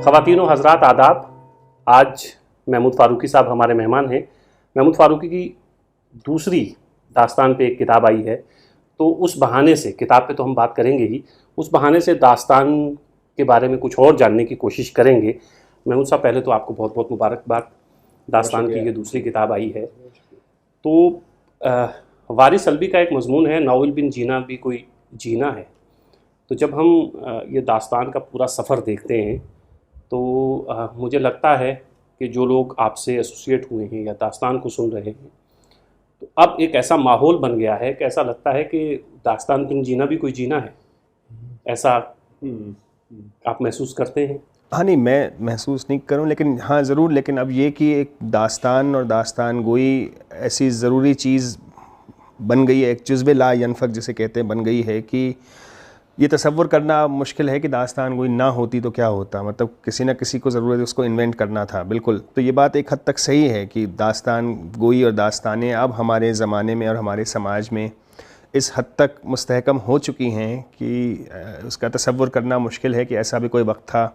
ख़वातीन व हज़रात आदाब। आज महमूद फ़ारूकी साहब हमारे मेहमान हैं। महमूद फ़ारूकी की दूसरी दास्तान पे एक किताब आई है, तो उस बहाने से, किताब पे तो हम बात करेंगे ही, उस बहाने से दास्तान के बारे में कुछ और जानने की कोशिश करेंगे। महमूद साहब, पहले तो आपको बहुत बहुत मुबारकबाद, दास्तान की ये दूसरी किताब आई है। तो वारिस अल्वी का एक मज़मून है, नाउल बिन जीना भी कोई जीना है। तो जब हम ये दास्तान का पूरा सफ़र देखते हैं तो मुझे लगता है कि जो लोग आपसे एसोसिएट हुए हैं या दास्तान को सुन रहे हैं, तो अब एक ऐसा माहौल बन गया है कि ऐसा लगता है कि दास्तान बिन जीना भी कोई जीना है। ऐसा आप महसूस करते हैं? हाँ, नहीं, मैं महसूस नहीं करूँ, लेकिन हाँ ज़रूर, लेकिन अब ये कि एक दास्तान और दास्तान गोई ऐसी ज़रूरी चीज़ बन गई है, एक जुज़्व ला यनफ़क जिसे कहते हैं, बन गई है कि ये तसव्वुर करना मुश्किल है कि दास्तान गोई ना होती तो क्या होता। मतलब किसी न किसी को ज़रूरत है, उसको इन्वेंट करना था। बिल्कुल, तो ये बात एक हद तक सही है कि दास्तान गोई और दास्तानें अब हमारे ज़माने में और हमारे समाज में इस हद तक मुस्तहकम हो चुकी हैं कि उसका तसव्वुर करना मुश्किल है कि ऐसा भी कोई वक्त था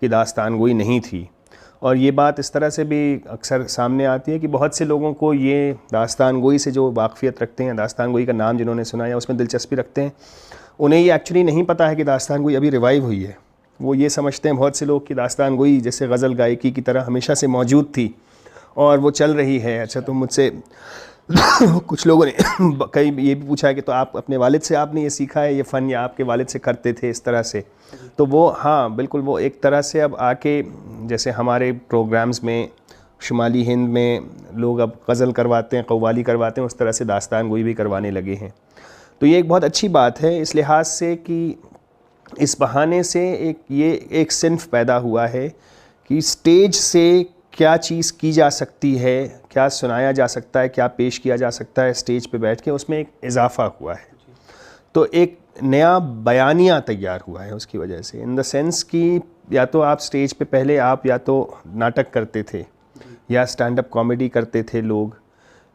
कि दास्तान गोई नहीं थी। और ये बात इस तरह से भी अक्सर सामने आती है कि बहुत से लोगों को ये दास्तान गोई से जो वाक़फ़ियत रखते हैं, दास्तान गोई का नाम जिन्होंने सुना या उसमें दिलचस्पी रखते हैं, उन्हें ये एक्चुअली नहीं पता है कि दास्तान गोई अभी रिवाइव हुई है। वो ये समझते हैं बहुत से लोग कि दास्तान गोई जैसे गज़ल गायकी की तरह हमेशा से मौजूद थी और वो चल रही है। अच्छा, तो मुझसे कुछ लोगों ने कई ये भी पूछा है कि तो आप अपने वालिद से आपने ये सीखा है ये फ़न, या आपके वालिद से करते थे इस तरह से? तो वो हाँ बिल्कुल, वो एक तरह से अब आके जैसे हमारे प्रोग्राम्स में शुमाली हिंद में लोग अब गज़ल करवाते हैं, कव्वाली करवाते हैं, उस तरह से दास्तान गोई भी करवाने लगे हैं। तो ये एक बहुत अच्छी बात है इस लिहाज से कि इस बहाने से एक सिन्फ पैदा हुआ है कि स्टेज से क्या चीज़ की जा सकती है, क्या सुनाया जा सकता है, क्या पेश किया जा सकता है स्टेज पे बैठ के, उसमें एक इजाफ़ा हुआ है। तो एक नया बयानिया तैयार हुआ है उसकी वजह से, इन द सेंस कि या तो आप स्टेज पे पहले आप या तो नाटक करते थे या स्टैंड अप कॉमेडी करते थे लोग,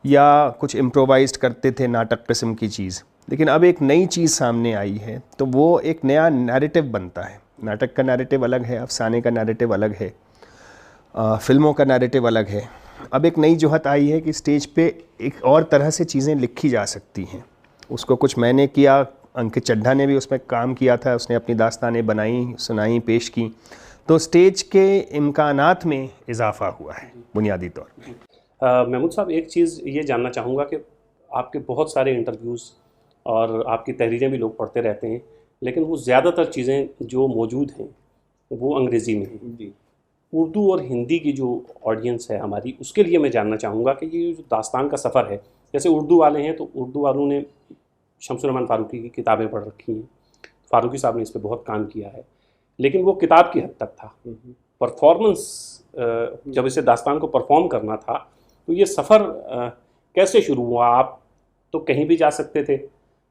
या कुछ इम्प्रोवाइज्ड करते थे नाटक किस्म की चीज़, लेकिन अब एक नई चीज़ सामने आई है तो वो एक नया नैरेटिव बनता है। नाटक का नैरेटिव अलग है, अफसाने का नैरेटिव अलग है, फ़िल्मों का नैरेटिव अलग है। अब एक नई जुहत आई है कि स्टेज पे एक और तरह से चीज़ें लिखी जा सकती हैं। उसको कुछ मैंने किया, अंकित चड्ढा ने भी उसमें काम किया था, उसने अपनी दास्तानें बनाई, सुनाई, पेश की, तो स्टेज के इम्कानात में इजाफ़ा हुआ है बुनियादी तौर पर। महमूद साहब, एक चीज़ ये जानना चाहूँगा कि आपके बहुत सारे इंटरव्यूज़ और आपकी तहरीरें भी लोग पढ़ते रहते हैं, लेकिन वो ज़्यादातर चीज़ें जो मौजूद हैं वो अंग्रेज़ी में हैं जी। उर्दू और हिंदी की जो ऑडियंस है हमारी, उसके लिए मैं जानना चाहूँगा कि ये जो दास्तान का सफ़र है, जैसे उर्दू वाले हैं तो उर्दू वालों ने शम्सुर रहमान फ़ारूकी की किताबें पढ़ रखी हैं, फ़ारूकी साहब ने इस पर बहुत काम किया है, लेकिन वो किताब की हद तक था। परफॉर्मेंस, जब इसे दास्तान को परफॉर्म करना था तो ये सफ़र कैसे शुरू हुआ? आप तो कहीं भी जा सकते थे,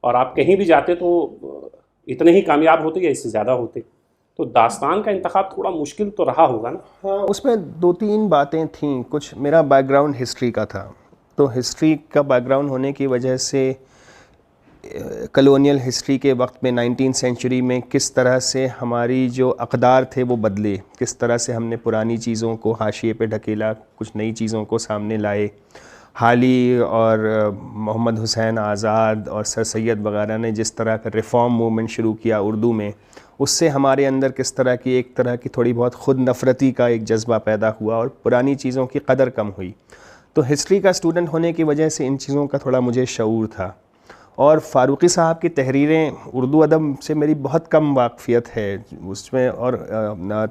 और आप कहीं भी जाते तो इतने ही कामयाब होते या इससे ज़्यादा होते, तो दास्तान का इंतखाब थोड़ा मुश्किल तो रहा होगा ना? हाँ, उसमें दो तीन बातें थीं। कुछ मेरा बैकग्राउंड हिस्ट्री का था, तो हिस्ट्री का बैकग्राउंड होने की वजह से कॉलोनियल हिस्ट्री के वक्त में 19th सेंचुरी में किस तरह से हमारी जो अक़दार थे वो बदले, किस तरह से हमने पुरानी चीज़ों को हाशिए पे ढकेला, कुछ नई चीज़ों को सामने लाए। हाली और मोहम्मद हुसैन आज़ाद और सर सैयद वगैरह ने जिस तरह का रिफ़ॉर्म मूवमेंट शुरू किया उर्दू में, उससे हमारे अंदर किस तरह की एक तरह की थोड़ी बहुत ख़ुद नफ़रती का एक जज्बा पैदा हुआ और पुरानी चीज़ों की कदर कम हुई। तो हिस्ट्री का स्टूडेंट होने की वजह से इन चीज़ों का थोड़ा मुझे शऊर था। और फ़ारूकी साहब की तहरीरें, उर्दू अदब से मेरी बहुत कम वाक़फ़ियत है उसमें, और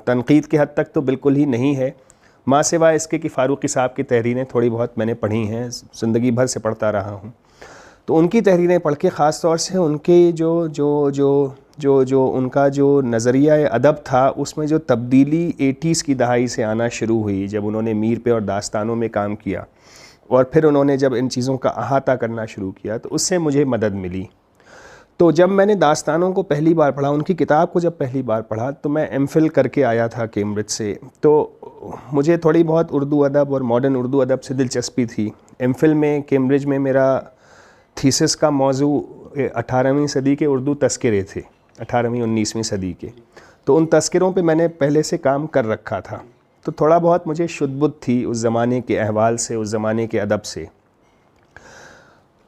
तनक़ीद की हद तक तो बिल्कुल ही नहीं है, माँ सिवाय इसके कि फ़ारूकी साहब की तहरीरें थोड़ी बहुत मैंने पढ़ी हैं, ज़िंदगी भर से पढ़ता रहा हूँ। तो उनकी तहरीरें पढ़ के ख़ास तौर से उनके जो उनका जो नज़रिया अदब था, उसमें जो तब्दीली 80s की दहाई से आना शुरू हुई, जब उन्होंने मीर पे और दास्तानों में काम किया और फिर उन्होंने जब इन चीज़ों का अहाता करना शुरू किया, तो उससे मुझे मदद मिली। तो जब मैंने दास्तानों को पहली बार पढ़ा, उनकी किताब को जब पहली बार पढ़ा, तो मैं एमफिल करके आया था कैम्ब्रिज से, तो मुझे थोड़ी बहुत उर्दू अदब और मॉडर्न उर्दू अदब से दिलचस्पी थी। एमफिल में कैम्ब्रिज में मेरा थीसिस का मौजू 18वीं सदी के उर्दू तस्करे थे, 18वीं 19वीं सदी के। तो उन तस्करों पे मैंने पहले से काम कर रखा था, तो थोड़ा बहुत मुझे शुद्ध बुद्ध थी उस ज़माने के अहवाल से, उस ज़माने के अदब से।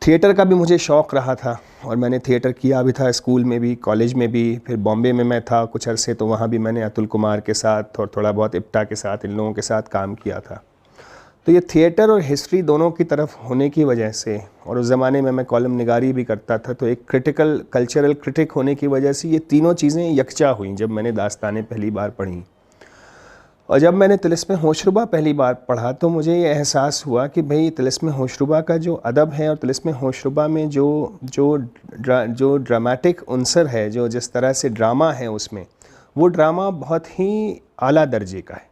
थिएटर का भी मुझे शौक़ रहा था और मैंने थिएटर किया भी था, स्कूल में भी, कॉलेज में भी। फिर बॉम्बे में मैं था कुछ अरसे, तो वहाँ भी मैंने अतुल कुमार के साथ और थोड़ा बहुत इप्टा के साथ, इन लोगों के साथ काम किया था। तो ये थिएटर और हिस्ट्री दोनों की तरफ होने की वजह से, और उस ज़माने में मैं कॉलम निगारी भी करता था, तो एक क्रिटिकल कल्चरल क्रिटिक होने की वजह से ये तीनों चीज़ें यकजा हुई जब मैंने दास्तानें पहली बार पढ़ी। और जब मैंने तिलिस्म होशरुबा पहली बार पढ़ा तो मुझे ये एहसास हुआ कि भाई तिलिस्म होशरुबा का जो अदब है और तिलिस्म होशरुबा में जो ड्रामेटिक उनसर है, जो जिस तरह से ड्रामा है उसमें, वो ड्रामा बहुत ही आला दर्जे का है।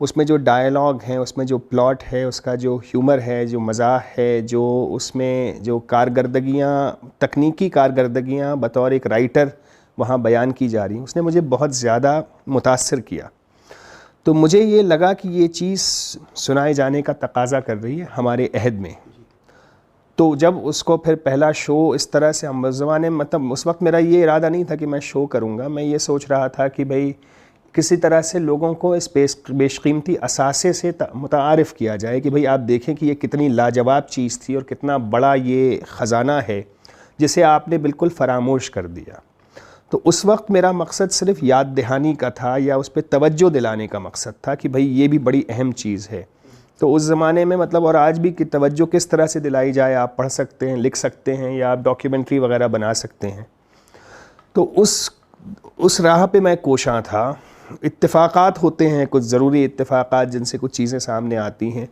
उसमें जो डायलॉग है, उसमें जो प्लॉट है, उसका जो ह्यूमर है, जो मज़ाक है, जो उसमें जो कारकर्दगियाँ, तकनीकी कारकर्दगियाँ बतौर एक राइटर वहाँ बयान की जा रही हैं, उसने मुझे बहुत ज़्यादा मुतासर किया। तो मुझे ये लगा कि ये चीज़ सुनाए जाने का तकाज़ा कर रही है हमारे अहद में। तो जब उसको फिर पहला शो इस तरह से, हम उस ज़माने में, मतलब उस वक्त मेरा ये इरादा नहीं था कि मैं शो करूँगा, मैं ये सोच रहा था कि भाई किसी तरह से लोगों को इस बेशकीमती असासे से मुतारिफ़ किया जाए कि भाई आप देखें कि ये कितनी लाजवाब चीज़ थी और कितना बड़ा ये ख़जाना है जिसे आपने बिल्कुल फरामोश कर दिया। तो उस वक्त मेरा मकसद सिर्फ याद दहानी का था या उस पर तवज्जो दिलाने का मकसद था कि भाई ये भी बड़ी अहम चीज़ है। तो उस ज़माने में, मतलब, और आज भी कि तवज्जो किस तरह से दिलाई जाए, आप पढ़ सकते हैं, लिख सकते हैं, या आप डॉक्यूमेंट्री वगैरह बना सकते हैं। तो उस राह पे मैं कोशां था। इत्तेफाक़ात होते हैं, कुछ ज़रूरी इत्तेफाक़ात जिनसे कुछ चीज़ें सामने आती हैं।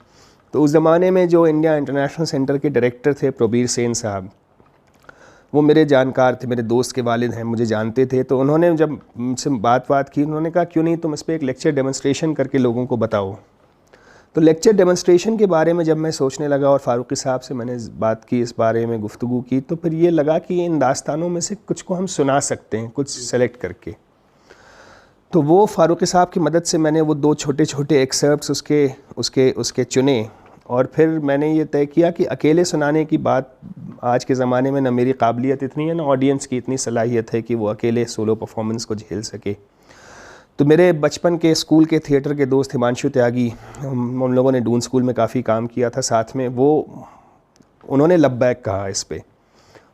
तो उस ज़माने में जो इंडिया इंटरनेशनल सेंटर के डायरेक्टर थे प्रोबीर सेन साहब, वो मेरे जानकार थे, मेरे दोस्त के वालिद हैं, मुझे जानते थे। तो उन्होंने जब मुझसे बात की, उन्होंने कहा क्यों नहीं तुम इस पर एक लेक्चर डेमोन्स्ट्रेशन करके लोगों को बताओ। तो लेक्चर डेमोन्स्ट्रेशन के बारे में जब मैं सोचने लगा और फ़ारूक़ी साहब से मैंने बात की, इस बारे में गुफ्तगू की, तो फिर ये लगा कि इन दास्तानों में से कुछ को हम सुना सकते हैं, कुछ सेलेक्ट करके। तो वो फ़ारूक़ी साहब की मदद से मैंने वो 2 छोटे छोटे एक्सर्प्ट्स उसके चुने, और फिर मैंने ये तय किया कि अकेले सुनाने की बात आज के ज़माने में न मेरी काबिलियत इतनी है, न ऑडियंस की इतनी सलाहियत है कि वो अकेले सोलो परफॉर्मेंस को झेल सके। तो मेरे बचपन के स्कूल के थिएटर के दोस्त हिमांशु त्यागी, उन लोगों ने डून स्कूल में काफ़ी काम किया था साथ में, उन्होंने लब्बैक कहा इस पे,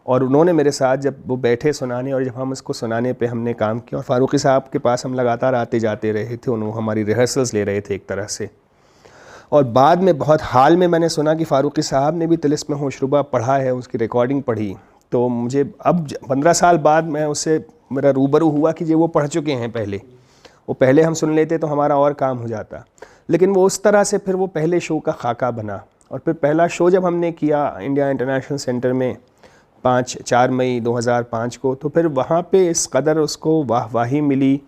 और उन्होंने मेरे साथ जब वो बैठे सुनाने, और जब हम इसको सुनाने पे हमने काम किया, और फ़ारूक़ी साहब के पास हम लगातार आते जाते रहे थे, उन्होंने हमारी रिहर्सल्स ले रहे थे एक तरह से। और बाद में बहुत हाल में मैंने सुना कि फ़ारूक़ी साहब ने भी तिलिस्म होशरुबा पढ़ा है, उसकी रिकॉर्डिंग पढ़ी। तो मुझे अब 15 साल बाद मैं उससे मेरा रूबरू हुआ कि ये वो पढ़ चुके हैं पहले। वो पहले हम सुन लेते तो हमारा और काम हो जाता, लेकिन वो उस तरह से फिर वो पहले शो का खाका बना। और फिर पहला शो जब हमने किया इंडिया इंटरनेशनल सेंटर में 4 मई 2005 को, तो फिर वहाँ पे इस कदर उसको वाहवाही मिली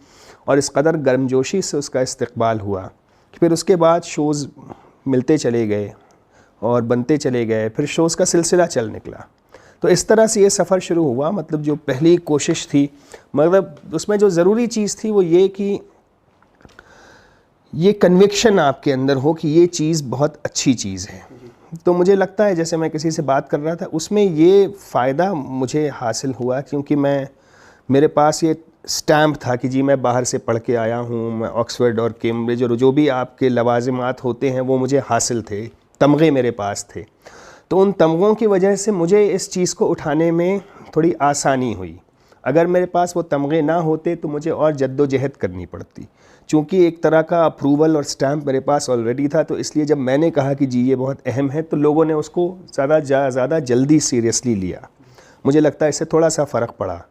और इस कदर गर्मजोशी से उसका इस्तकबाल हुआ कि फिर उसके बाद शोज़ मिलते चले गए और बनते चले गए, फिर शोज़ का सिलसिला चल निकला। तो इस तरह से ये सफ़र शुरू हुआ। मतलब जो पहली कोशिश थी, मतलब उसमें जो ज़रूरी चीज़ थी वो ये कि ये कन्विक्शन आपके अंदर हो कि ये चीज़ बहुत अच्छी चीज़ है। तो मुझे लगता है, जैसे मैं किसी से बात कर रहा था, उसमें ये फ़ायदा मुझे हासिल हुआ क्योंकि मेरे पास ये स्टैम्प था कि जी मैं बाहर से पढ़ के आया हूँ, मैं ऑक्सफोर्ड और कैम्ब्रिज और जो भी आपके लवाज़िमात होते हैं वो मुझे हासिल थे, तमग़े मेरे पास थे। तो उन तमग़ों की वजह से मुझे इस चीज़ को उठाने में थोड़ी आसानी हुई। अगर मेरे पास वो तमग़े ना होते तो मुझे और जद्दोजहद करनी पड़ती। चूँकि एक तरह का अप्रूवल और स्टैम्प मेरे पास ऑलरेडी था, तो इसलिए जब मैंने कहा कि जी ये बहुत अहम है, तो लोगों ने उसको ज़्यादा जल्दी सीरियसली लिया। मुझे लगता है इससे थोड़ा सा फ़र्क पड़ा।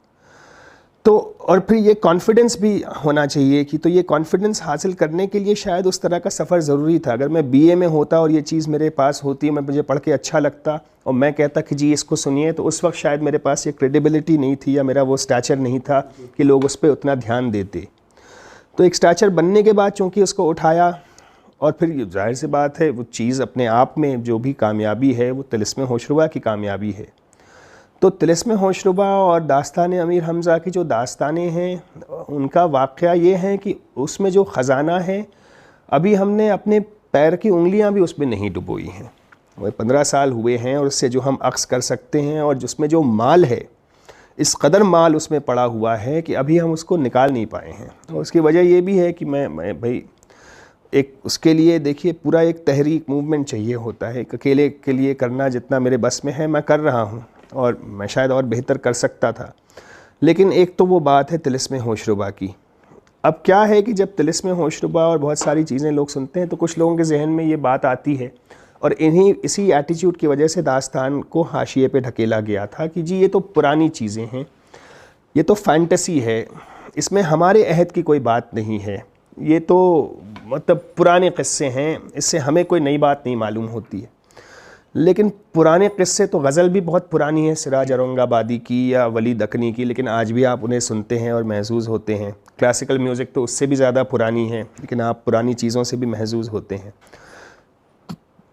तो और फिर ये कॉन्फिडेंस भी होना चाहिए कि, तो ये कॉन्फिडेंस हासिल करने के लिए शायद उस तरह का सफ़र ज़रूरी था। अगर मैं बीए में होता और ये चीज़ मेरे पास होती, मुझे पढ़ के अच्छा लगता और मैं कहता कि जी इसको सुनिए, तो उस वक्त शायद मेरे पास ये क्रेडिबिलिटी नहीं थी या मेरा वो स्टैचर नहीं था कि लोग उस पर उतना ध्यान देते। तो एक स्टैचर बनने के बाद चूँकि उसको उठाया, और फिर जाहिर सी बात है वो चीज़ अपने आप में जो भी कामयाबी है वो तिलिस्म होशरुबा की कामयाबी है। तो तिलिस्म होशरुबा और दास्तान अमीर हमज़ा की जो दास्तानें हैं, उनका वाक़या ये है कि उसमें जो ख़जाना है, अभी हमने अपने पैर की उंगलियां भी उसमें नहीं डुबोई हैं। वह 15 साल हुए हैं और उससे जो हम अक्स कर सकते हैं और जिसमें जो माल है, इस कदर माल उसमें पड़ा हुआ है कि अभी हम उसको निकाल नहीं पाए हैं। और उसकी वजह ये भी है कि मैं भाई एक उसके लिए देखिए पूरा एक तहरीक मूवमेंट चाहिए होता है। एक अकेले के लिए करना जितना मेरे बस में है मैं कर रहा हूँ, और मैं शायद और बेहतर कर सकता था। लेकिन एक तो वो बात है तिलिस्म होशरुबा की। अब क्या है कि जब तिलिस्म होशरुबा और बहुत सारी चीज़ें लोग सुनते हैं तो कुछ लोगों के जहन में ये बात आती है, और इसी एटीट्यूड की वजह से दास्तान को हाशिए पे ढकेला गया था कि जी ये तो पुरानी चीज़ें हैं, ये तो फैंटेसी है, इसमें हमारे अहद की कोई बात नहीं है, ये तो मतलब पुराने क़िस्से हैं, इससे हमें कोई नई बात नहीं मालूम होती है। लेकिन पुराने क़िस्से तो गज़ल भी बहुत पुरानी है, सिराज औरंगाबादी की या वली दक्कनी की, लेकिन आज भी आप उन्हें सुनते हैं और महसूस होते हैं। क्लासिकल म्यूज़िक तो उससे भी ज़्यादा पुरानी है, लेकिन आप पुरानी चीज़ों से भी महसूस होते हैं।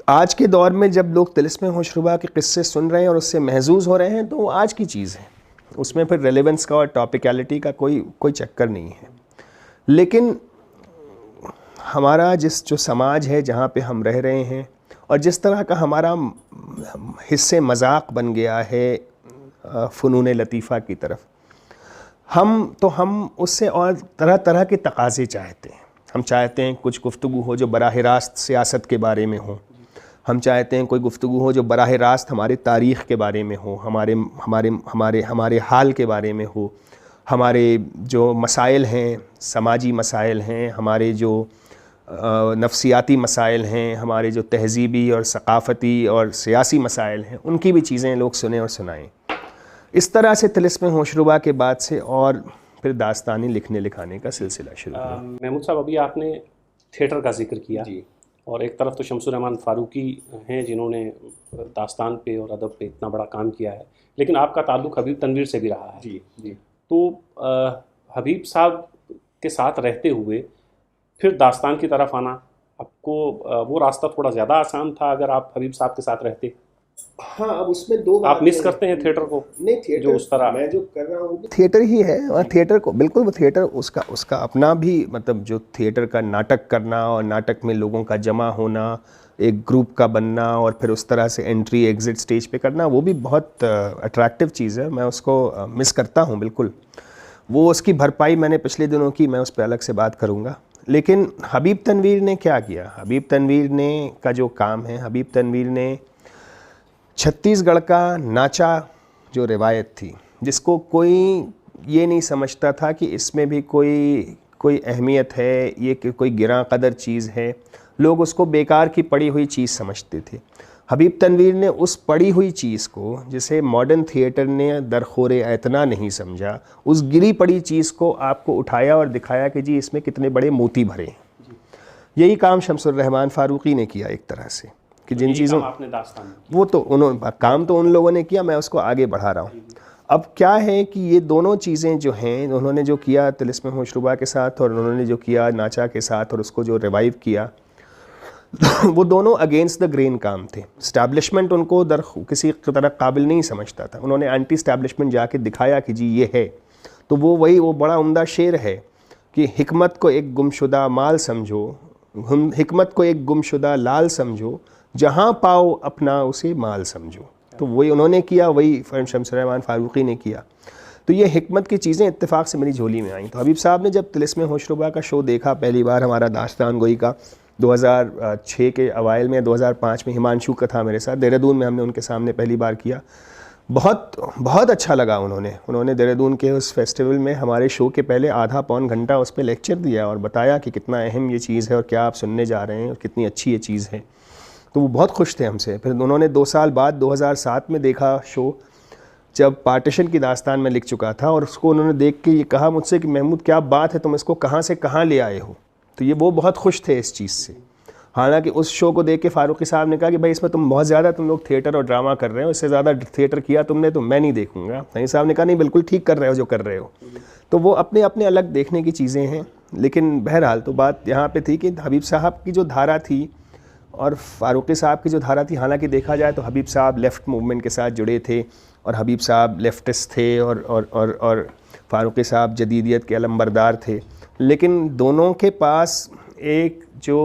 आज के दौर में जब लोग तिलिस्म होशरुबा के क़िस्से सुन रहे हैं और उससे महसूस हो रहे हैं तो वो आज की चीज़ है, उसमें फिर रेलेवेंस का और टॉपिकलिटी का कोई चक्कर नहीं है। लेकिन हमारा जो समाज है जहाँ पे हम रह रहे हैं और जिस तरह का हमारा हिस्से मजाक बन गया है फ़नून लतीफ़ा की तरफ, हम उससे और तरह तरह के तकाज़े चाहते हैं। हम चाहते हैं कुछ गुफ्तगू हो जो बराह रास्त सियासत के बारे में हो, हम चाहते हैं कोई गुफ्तगू हो जो बराह रास्त हमारे तारीख़ के बारे में हो, हमारे हाल के बारे में हो, हमारे जो मसाइल हैं, समाजी मसाइल हैं, हमारे जो नफ्सियाती मसाइल हैं, हमारे जो तहज़ीबी और सक़ाफ़ती और सियासी मसाइल हैं, उनकी भी चीज़ें लोग सुने और सुनाएं। इस तरह से तिलिस्म होशरुबा के बाद से और फिर दास्तानी लिखने लिखाने का सिलसिला शुरू हुआ। महमूद साहब, अभी आपने थिएटर का जिक्र किया जी, और एक तरफ तो शमसुर रहमान फ़ारूकी हैं जिन्होंने दास्तान पे और अदब पे इतना बड़ा काम किया है, लेकिन आपका ताल्लुक़ हबीब तनवीर से भी रहा है। जी जी। तो हबीब साहब के साथ रहते हुए फिर दास्तान की तरफ आना, आपको वो रास्ता थोड़ा ज़्यादा आसान था अगर आप हबीब साहब के साथ रहते? हाँ, अब उसमें दो आप मिस करते हैं थिएटर को? नहीं, थिएटर जो उस तरह मैं जो कर रहा हूँ थिएटर ही है, और थिएटर को बिल्कुल वो थिएटर उसका अपना भी मतलब जो थिएटर का नाटक करना और नाटक में लोगों का जमा होना, एक ग्रुप का बनना और फिर उस तरह से एंट्री एग्ज़िट स्टेज पे करना, वो भी बहुत अट्रैक्टिव चीज़ है। मैं उसको मिस करता हूँ बिल्कुल। वो उसकी भरपाई मैंने पिछले दिनों की, मैं उस पर अलग से बात करूँगा। लेकिन हबीब तनवीर ने क्या किया, हबीब तनवीर ने का जो काम है, हबीब तनवीर ने छत्तीसगढ़ का नाचा जो रिवायत थी, जिसको कोई ये नहीं समझता था कि इसमें भी कोई अहमियत है, ये कोई गिरां कदर चीज़ है, लोग उसको बेकार की पड़ी हुई चीज़ समझते थे। हबीब तनवीर ने उस पड़ी हुई चीज़ को, जिसे मॉडर्न थिएटर ने दरखोरे एतना नहीं समझा, उस गिरी पड़ी चीज़ को आपको उठाया और दिखाया कि जी इसमें कितने बड़े मोती भरे हैं। यही काम शमसुर रहमान फ़ारूकी ने किया एक तरह से, कि जिन चीज़ों आपने दास्तान वो तो उन्होंने काम तो उन लोगों ने किया, मैं उसको आगे बढ़ा रहा हूँ। अब क्या है कि ये दोनों चीज़ें जो हैं, उन्होंने जो किया तिलिस्म होशरुबा के साथ और उन्होंने जो किया नाचा के साथ और उसको जो रिवाइव किया, वो दोनों अगेंस्ट द ग्रेन काम थे। इस्टेब्लिशमेंट उनको किसी तरह काबिल नहीं समझता था। उन्होंने एंटी इस्टेब्लिशमेंट जाके दिखाया कि जी ये है। तो वो बड़ा उम्दा शेर है कि हिकमत को एक गुमशुदा माल समझो, हिकमत को एक गुमशुदा लाल समझो, जहाँ पाओ अपना उसे माल समझो। तो वही उन्होंने किया, वही शमसुर रहमान फ़ारूकी ने किया। तो ये हिकमत की चीज़ें इत्तेफाक से मेरी झोली में आई। तो हबीब साहब ने जब तिलिस्म होशरुबा का शो देखा पहली बार, हमारा दास्तान गोई का 2006 के अवाइल में, 2005 में हिमांशु का था मेरे साथ, देहरादून में हमने उनके सामने पहली बार किया। बहुत अच्छा लगा। उन्होंने देहरादून के उस फेस्टिवल में हमारे शो के पहले आधा पौन घंटा उस पर लेक्चर दिया और बताया कि कितना अहम ये चीज़ है और क्या आप सुनने जा रहे हैं और कितनी अच्छी ये चीज़ है। तो वो बहुत खुश थे हमसे। फिर उन्होंने 2 साल बाद 2007 में देखा शो, जब पार्टीशन की दास्तान में लिख चुका था, और उसको उन्होंने देख के ये कहा मुझसे कि महमूद क्या बात है, तुम इसको कहाँ से कहाँ ले आए हो। तो वो बहुत खुश थे इस चीज़ से। हालांकि उस शो को देख के फ़ारूकी साहब ने कहा कि भाई इसमें तुम बहुत ज़्यादा तुम लोग थिएटर और ड्रामा कर रहे हो, इससे ज़्यादा थिएटर किया तुमने तो मैं नहीं देखूंगा। सही साहब ने कहा नहीं, बिल्कुल ठीक कर रहे हो जो कर रहे हो। तो वो अपने अपने अलग देखने की चीज़ें हैं। लेकिन बहरहाल तो बात यहाँ पे थी कि हबीब साहब की जो धारा थी और फ़ारूकी साहब की जो धारा थी, हालांकि देखा जाए तो हबीब साहब लेफ़्ट मूवमेंट के साथ जुड़े थे और हबीब साहब लेफ्टिस्ट थे और फ़ारूकी साहब जदीदियत के अलंबरदार थे। लेकिन दोनों के पास एक जो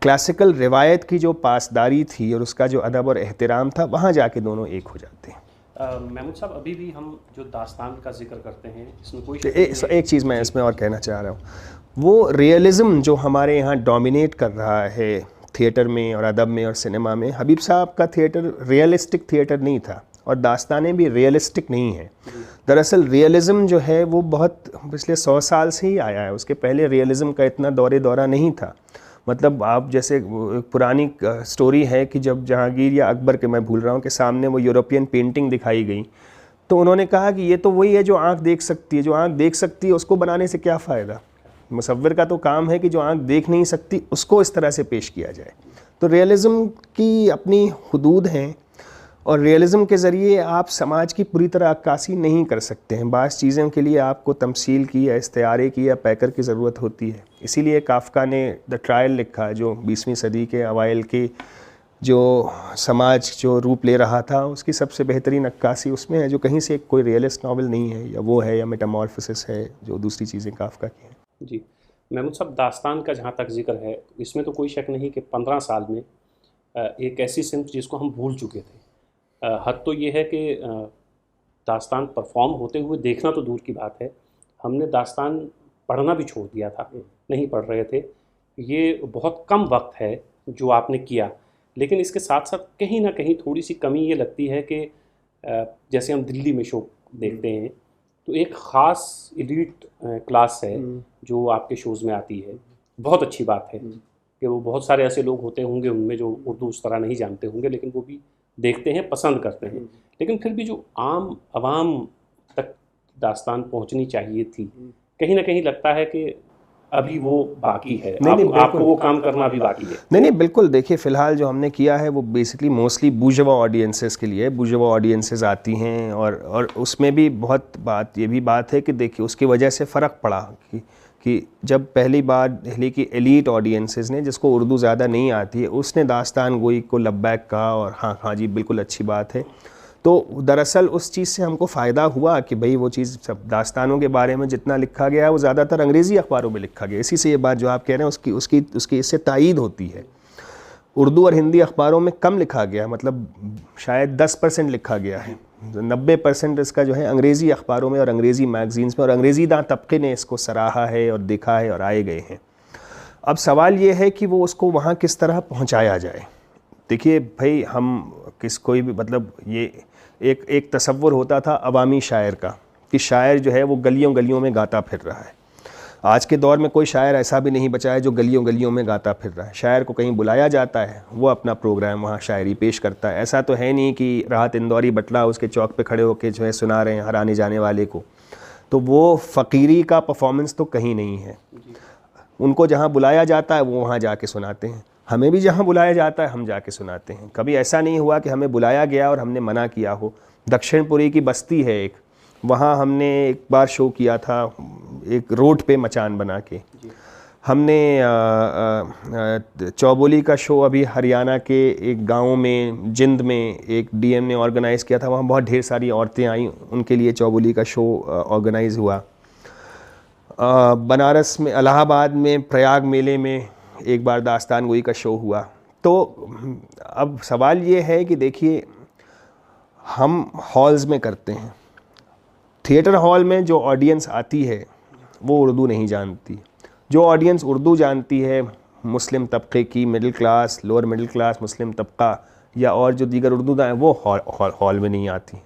क्लासिकल रिवायत की जो पासदारी थी और उसका जो अदब और एहतराम था, वहाँ जाके दोनों एक हो जाते हैं। महमूद साहब, अभी भी हम जो दास्तान का जिक्र करते हैं इसमें कोई एक चीज़ मैं इसमें और कहना चाह रहा हूँ, वो रियलिज़म जो हमारे यहाँ डोमिनेट कर रहा है थिएटर में और अदब में और सिनेमा में, हबीब साहब का थिएटर रियलिस्टिक थिएटर नहीं था और दास्तानें भी रियलिस्टिक नहीं हैं। दरअसल रियलिज़म जो है वो बहुत पिछले 100 साल से ही आया है, उसके पहले रियलिज़म का इतना दौरा नहीं था। मतलब आप जैसे एक पुरानी स्टोरी है कि जब जहांगीर या अकबर के, मैं भूल रहा हूँ, कि सामने वो यूरोपियन पेंटिंग दिखाई गई तो उन्होंने कहा कि ये तो वही है जो आँख देख सकती है, जो आँख देख सकती है उसको बनाने से क्या फ़ायदा। मुसव्विर का तो काम है कि जो आँख देख नहीं सकती उसको इस तरह से पेश किया जाए। तो रियलिज़म की अपनी हुदूद हैं और रियलिज़म के ज़रिए आप समाज की पूरी तरह अक्कासी नहीं कर सकते हैं। बाज़ चीज़ों के लिए आपको तमसील की या इस्तिआरे की या पैकर की ज़रूरत होती है। इसीलिए काफ़का ने द ट्रायल लिखा, जो 20वीं सदी के अवाइल के जो समाज जो रूप ले रहा था उसकी सबसे बेहतरीन अक्कासी उसमें है, जो कहीं से कोई रियलिस्ट नावल नहीं है, या वो है या मेटामॉर्फोसिस है, जो दूसरी चीज़ें काफ़का की हैं। जी महमूद साहब, दास्तान का जहाँ तक जिक्र है इसमें तो कोई शक नहीं कि 15 साल में एक ऐसी सिमत जिसको हम भूल चुके थे। हद तो ये है कि दास्तान परफॉर्म होते हुए देखना तो दूर की बात है, हमने दास्तान पढ़ना भी छोड़ दिया था, नहीं पढ़ रहे थे। ये बहुत कम वक्त है जो आपने किया, लेकिन इसके साथ साथ कहीं ना कहीं थोड़ी सी कमी ये लगती है कि जैसे हम दिल्ली में शो देखते हैं तो एक ख़ास एलीट क्लास है जो आपके शोज़ में आती है। बहुत अच्छी बात है कि वो बहुत सारे ऐसे लोग होते होंगे उनमें जो उर्दू उस तरह नहीं जानते होंगे, लेकिन वो भी देखते हैं, पसंद करते हैं। लेकिन फिर भी जो आम आवाम तक दास्तान पहुंचनी चाहिए थी, कहीं ना कहीं लगता है कि अभी वो बाकी है। आपको वो काम करना अभी बाकी है। नहीं, बिल्कुल। देखिए, फ़िलहाल जो हमने किया है वो बेसिकली मोस्टली बूर्जुआ ऑडियंसेस के लिए, बूर्जुआ ऑडियंसेस आती हैं और उसमें भी ये भी बात है कि देखिए उसकी वजह से फ़र्क पड़ा कि जब पहली बार दिल्ली की एलीट ऑडियंसेस ने, जिसको उर्दू ज़्यादा नहीं आती है, उसने दास्तान गोई को लब्बैक कहा और हाँ जी बिल्कुल अच्छी बात है, तो दरअसल उस चीज़ से हमको फ़ायदा हुआ कि भाई वो चीज़, सब दास्तानों के बारे में जितना लिखा गया वो ज़्यादातर अंग्रेज़ी अखबारों में लिखा गया। इसी से ये बात जो आप कह रहे हैं उसकी इससे तायीद होती है। उर्दू और हिंदी अखबारों में कम लिखा गया, मतलब शायद 10% लिखा गया है, 90% इसका जो है अंग्रेज़ी अखबारों में और अंग्रेज़ी मैगज़ीन्स में, और अंग्रेज़ी दां तबके ने इसको सराहा है और देखा है और आए गए हैं। अब सवाल ये है कि वो उसको वहाँ किस तरह पहुँचाया जाए। देखिए भाई, हम कोई भी, मतलब ये एक तसव्वुर होता था अवामी शायर का कि शायर जो है वो गलियों गलियों में गाता फिर रहा है। आज के दौर में कोई शायर ऐसा भी नहीं बचा है जो गलियों गलियों में गाता फिर रहा है। शायर को कहीं बुलाया जाता है, वो अपना प्रोग्राम वहाँ शायरी पेश करता है। ऐसा तो है नहीं कि राहत इंदौरी बटला उसके चौक पे खड़े होकर जो है सुना रहे हैं हर आने जाने वाले को। तो वो फ़कीरी का परफॉर्मेंस तो कहीं नहीं है। उनको जहाँ बुलाया जाता है वो वहाँ जाके सुनाते हैं। हमें भी जहाँ बुलाया जाता है हम जाके सुनाते हैं। कभी ऐसा नहीं हुआ कि हमें बुलाया गया और हमने मना किया हो। दक्षिणपुरी की बस्ती है एक, वहाँ हमने एक बार शो किया था, एक रोड पे मचान बना के। हमने चौबोली का शो अभी हरियाणा के एक गांव में, जिंद में, एक डीएम ने ऑर्गेनाइज़ किया था। वहाँ बहुत ढेर सारी औरतें आईं, उनके लिए चौबोली का शो ऑर्गेनाइज़ हुआ। बनारस में, इलाहाबाद में प्रयाग मेले में एक बार दास्तान गोई का शो हुआ। तो अब सवाल ये है कि देखिए, हम हॉल्स में करते हैं, थिएटर हॉल में जो ऑडियंस आती है वो उर्दू नहीं जानती। जो ऑडियंस उर्दू जानती है, मुस्लिम तबके की, middle class, lower middle class मुस्लिम तबका या और जो दीगर उर्दू दाएँ, वो हॉल में नहीं आती।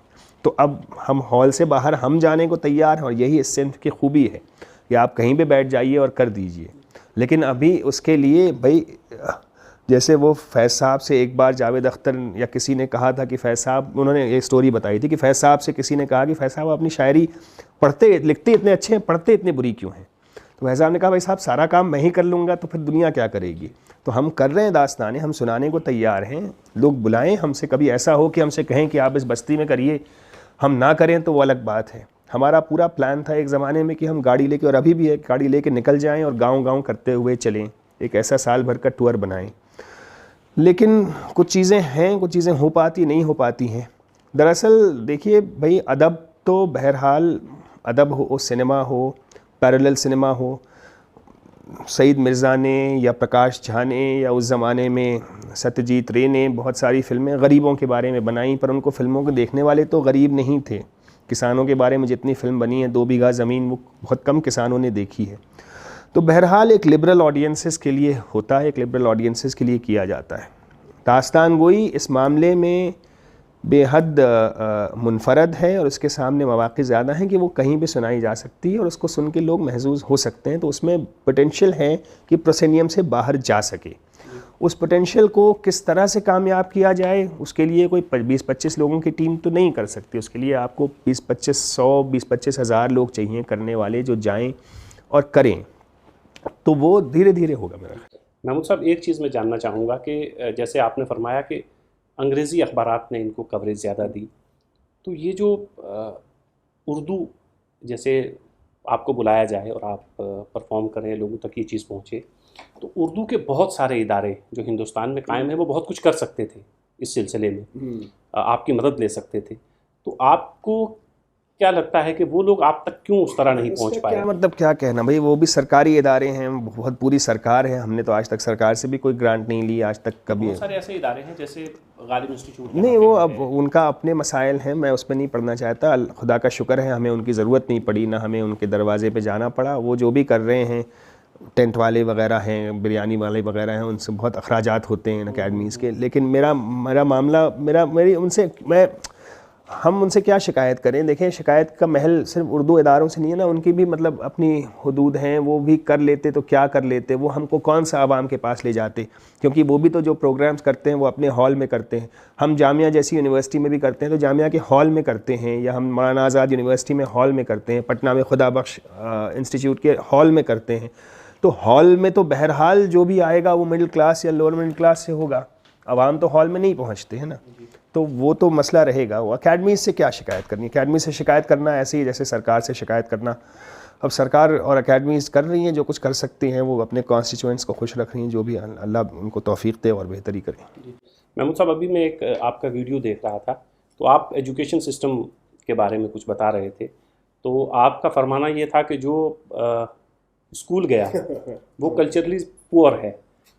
तो अब हम हॉल से बाहर हम जाने को तैयार हैं, और यही इस सिंफ की खूबी है कि आप कहीं भी बैठ जाइए और कर दीजिए। लेकिन अभी उसके लिए भाई, जैसे वो फैज़ साहब से एक बार जावेद अख्तर या किसी ने कहा था कि फैज़ साहब, उन्होंने एक स्टोरी बताई थी कि फैज़ साहब से किसी ने कहा कि फैज़ साहब अपनी शायरी पढ़ते लिखते इतने अच्छे हैं, पढ़ते इतने बुरी क्यों हैं। तो फैज़ साहब ने कहा, भाई साहब सारा काम मैं ही कर लूँगा तो फिर दुनिया क्या करेगी। तो हम कर रहे हैं दास्तानें, हम सुनाने को तैयार हैं। लोग बुलाएं हमसे, कभी ऐसा हो कि हमसे कहें कि आप इस बस्ती में करिए, हम ना करें तो वो अलग बात है। हमारा पूरा प्लान था एक ज़माने में कि हम गाड़ी लेके, और अभी भी है, गाड़ी लेके निकल जाएं और गांव-गांव करते हुए चलें, एक ऐसा साल भर का टूर बनाएं। लेकिन कुछ चीज़ें हैं, कुछ चीज़ें हो पाती, नहीं हो पाती हैं। दरअसल देखिए भाई, अदब तो बहरहाल, अदब हो, सिनेमा हो, पैरेलल सिनेमा हो, सईद मिर्ज़ा ने या प्रकाश झा ने या उस ज़माने में सत्यजीत रे ने बहुत सारी फ़िल्में गरीबों के बारे में बनाई, पर उनको फ़िल्मों को देखने वाले तो गरीब नहीं थे। किसानों के बारे में जितनी फ़िल्म बनी है 2 बीघा ज़मीन, वो बहुत कम किसानों ने देखी है। तो बहरहाल एक लिबरल ऑडियंसेस के लिए होता है, एक लिबरल ऑडियंसेस के लिए किया जाता है। दास्तान गोई इस मामले में बेहद मुनफरद है और उसके सामने मौक़े ज़्यादा हैं कि वो कहीं भी सुनाई जा सकती है और उसको सुन के लोग महसूस हो सकते हैं। तो उसमें पोटेंशियल है कि प्रोसेनियम से बाहर जा सके। उस पोटेंशियल को किस तरह से कामयाब किया जाए, उसके लिए कोई 20-25 लोगों की टीम तो नहीं कर सकती। उसके लिए आपको 20-25 हज़ार लोग चाहिए करने वाले, जो जाएं और करें। तो वो धीरे धीरे होगा। मेरा महमूद साहब, एक चीज़ मैं जानना चाहूँगा कि जैसे आपने फरमाया कि अंग्रेज़ी अखबारात ने इनको कवरेज ज़्यादा दी, तो ये जो उर्दू जैसे आपको बुलाया जाए और आप परफॉर्म करें, लोगों तक ये चीज़ पहुँचे, तो उर्दू के बहुत सारे इदारे जो हिंदुस्तान में कायम हैं वो बहुत कुछ कर सकते थे इस सिलसिले में, आपकी मदद ले सकते थे। तो आपको क्या लगता है कि वो लोग आप तक क्यों उस तरह नहीं पहुंच पाए? क्या मतलब क्या कहना भाई, वो भी सरकारी इदारे हैं, बहुत पूरी सरकार है। हमने तो आज तक सरकार से भी कोई ग्रांट नहीं ली आज तक कभी। बहुत सारे ऐसे इदारे हैं जैसे गालिब इंस्टीट्यूट। नहीं, वो अब उनका अपने मसाइल हैं, मैं उस पर नहीं पढ़ना चाहता। खुदा का शुक्र है हमें उनकी ज़रूरत नहीं पड़ी, ना हमें उनके दरवाजे पे जाना पड़ा। वो जो भी कर रहे हैं, टेंट वाले वगैरह हैं, बिरयानी वाले वगैरह हैं, उनसे बहुत अखराजात होते हैं अकेडमीज़ के। लेकिन मेरा मामला मेरी उनसे हम उनसे क्या शिकायत करें। देखें, शिकायत का महल सिर्फ उर्दू इदारों से नहीं है ना, उनकी भी मतलब अपनी हुदूद हैं। वो भी कर लेते तो क्या कर लेते, वो हमको कौन सा आवाम के पास ले जाते, क्योंकि वो भी तो जो प्रोग्राम्स करते हैं वो अपने हॉल में करते हैं। हम जामिया जैसी यूनिवर्सिटी में भी करते हैं तो जामिया के हॉल में करते हैं, या हम मौलाना आज़ाद यूनिवर्सिटी में हॉल में करते हैं, पटना में खुदा बख्श इंस्टीट्यूट के हॉल में करते हैं। तो हॉल में तो बहरहाल जो भी आएगा वो मिडिल क्लास या लोअर मिडिल क्लास से होगा। आवाम तो हॉल में नहीं पहुँचते हैं ना, तो वो तो मसला रहेगा। वो अकेडमी से क्या शिकायत करनी, अकेडमी से शिकायत करना ऐसे ही जैसे सरकार से शिकायत करना। अब सरकार और अकेडमीज कर रही हैं जो कुछ कर सकती हैं, वो अपने कॉन्स्टिट्यूएंट्स को खुश रख रही हैं, जो भी अल्लाह उनको तौफीक दे और बेहतरी करें। महमूद साहब, अभी मैं एक आपका वीडियो देख रहा था, तो आप एजुकेशन सिस्टम के बारे में कुछ बता रहे थे। तो आपका फरमाना ये था कि जो स्कूल गया वो कल्चरली पुअर है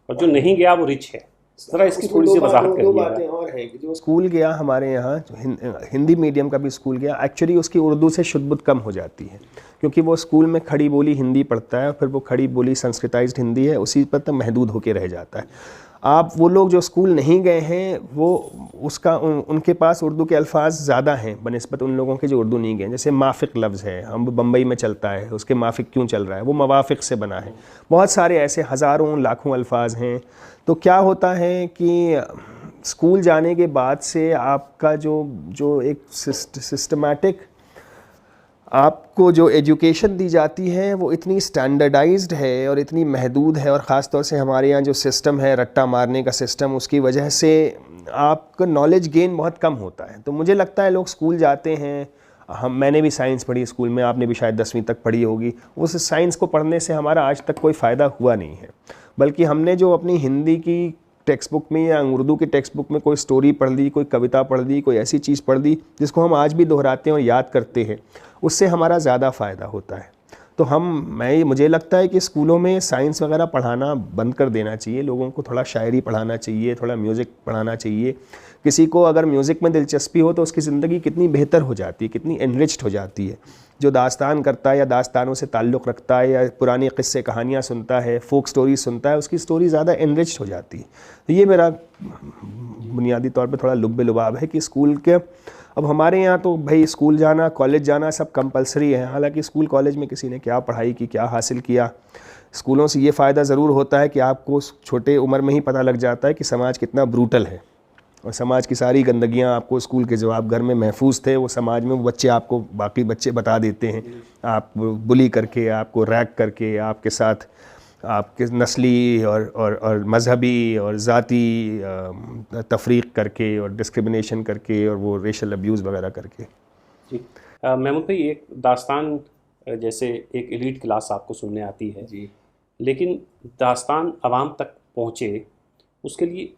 और जो नहीं गया वो रिच है। ज़रा इसकी थोड़ी सी वजाहत करिए। दो बातें और हैं कि जो स्कूल गया हमारे यहाँ, हिंदी मीडियम का भी स्कूल गया, एक्चुअली उसकी उर्दू से शुद्ध कम हो जाती है, क्योंकि वो स्कूल में खड़ी बोली हिंदी पढ़ता है, फिर वो खड़ी बोली संस्कृताइज्ड हिंदी है, उसी पर तक महदूद होकर रह जाता है। आप वो लोग जो स्कूल नहीं गए हैं, वो उनके पास उर्दू के अल्फाज ज़्यादा हैं बनिस्बत उन लोगों के जो उर्दू नहीं गए। जैसे माफ़िक लफ्ज़ है, हम बम्बई में चलता है, उसके माफ़िक क्यों चल रहा है, वो मवाफ़िक से बना है। बहुत सारे ऐसे हज़ारों लाखों अल्फाज हैं। तो क्या होता है कि स्कूल जाने के बाद से आपका जो एक सिस्टमैटिक आपको जो एजुकेशन दी जाती है वो इतनी स्टैंडर्डाइज्ड है और इतनी महदूद है, और ख़ास तौर से हमारे यहाँ जो सिस्टम है रट्टा मारने का सिस्टम, उसकी वजह से आपका नॉलेज गेन बहुत कम होता है। तो मुझे लगता है लोग स्कूल जाते हैं, मैंने भी साइंस पढ़ी स्कूल में, आपने भी शायद 10वीं तक पढ़ी होगी। उस साइंस को पढ़ने से हमारा आज तक कोई फ़ायदा हुआ नहीं है, बल्कि हमने जो अपनी हिंदी की टेक्स्ट बुक में या उर्दू की टेक्स्ट बुक में कोई स्टोरी पढ़ ली, कोई कविता पढ़ ली, कोई ऐसी चीज़ पढ़ ली जिसको हम आज भी दोहराते हैं और याद करते हैं, उससे हमारा ज़्यादा फ़ायदा होता है। तो मुझे लगता है कि स्कूलों में साइंस वगैरह पढ़ाना बंद कर देना चाहिए। लोगों को थोड़ा शायरी पढ़ाना चाहिए, थोड़ा म्यूज़िक पढ़ाना चाहिए। किसी को अगर म्यूज़िक में दिलचस्पी हो तो उसकी ज़िंदगी कितनी बेहतर हो जाती है, कितनी एनरिच्ड हो जाती है। जो दास्तान करता है या दास्तानों से ताल्लुक़ रखता है या पुरानी क़िस्से कहानियाँ सुनता है, फोक स्टोरी सुनता है, उसकी स्टोरी ज़्यादा एनरिच्ड हो जाती है। तो ये मेरा बुनियादी तौर पे थोड़ा लुब्ब लुबाब है कि स्कूल के, अब हमारे यहाँ तो भाई स्कूल जाना, कॉलेज जाना सब कंपलसरी है। हालांकि स्कूल कॉलेज में किसी ने क्या पढ़ाई की, क्या हासिल किया, स्कूलों से ये फ़ायदा ज़रूर होता है कि आपको छोटे उम्र में ही पता लग जाता है कि समाज कितना ब्रूटल है, और समाज की सारी गंदगियाँ आपको स्कूल के जवाब घर में महफूज थे, वो समाज में वो बच्चे आपको, बाकी बच्चे बता देते हैं। आप बुली करके, आपको रैग करके, आपके साथ आपके नस्ली और मजहबी और ज़ाती तफरीक करके और डिस्क्रिमिनेशन करके और वो रेशल अब्यूज़ वगैरह करके। जी महमूद भाई, एक दास्तान जैसे एक एलीट क्लास आपको सुनने आती है जी, लेकिन दास्तान आवाम तक पहुँचे उसके लिए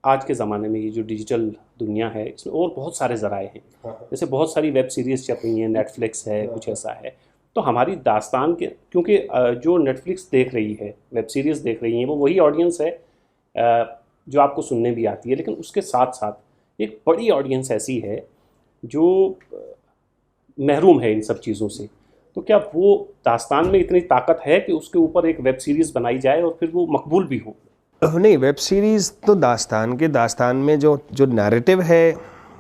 आज के ज़माने में ये जो डिजिटल दुनिया है इसमें और बहुत सारे ज़राए हैं। जैसे बहुत सारी वेब सीरीज़ चल रही हैं, नेटफ्लिक्स है, कुछ ऐसा है। तो हमारी दास्तान के, क्योंकि जो नेटफ्लिक्स देख रही है, वेब सीरीज़ देख रही है, वो वही ऑडियंस है जो आपको सुनने भी आती है, लेकिन उसके साथ साथ एक बड़ी ऑडियंस ऐसी है जो महरूम है इन सब चीज़ों से। तो क्या वो दास्तान में इतनी ताकत है कि उसके ऊपर एक वेब सीरीज़ बनाई जाए और फिर वो मकबूल भी हो? नहीं, वेब सीरीज़ तो दास्तान में जो जो नैरेटिव है,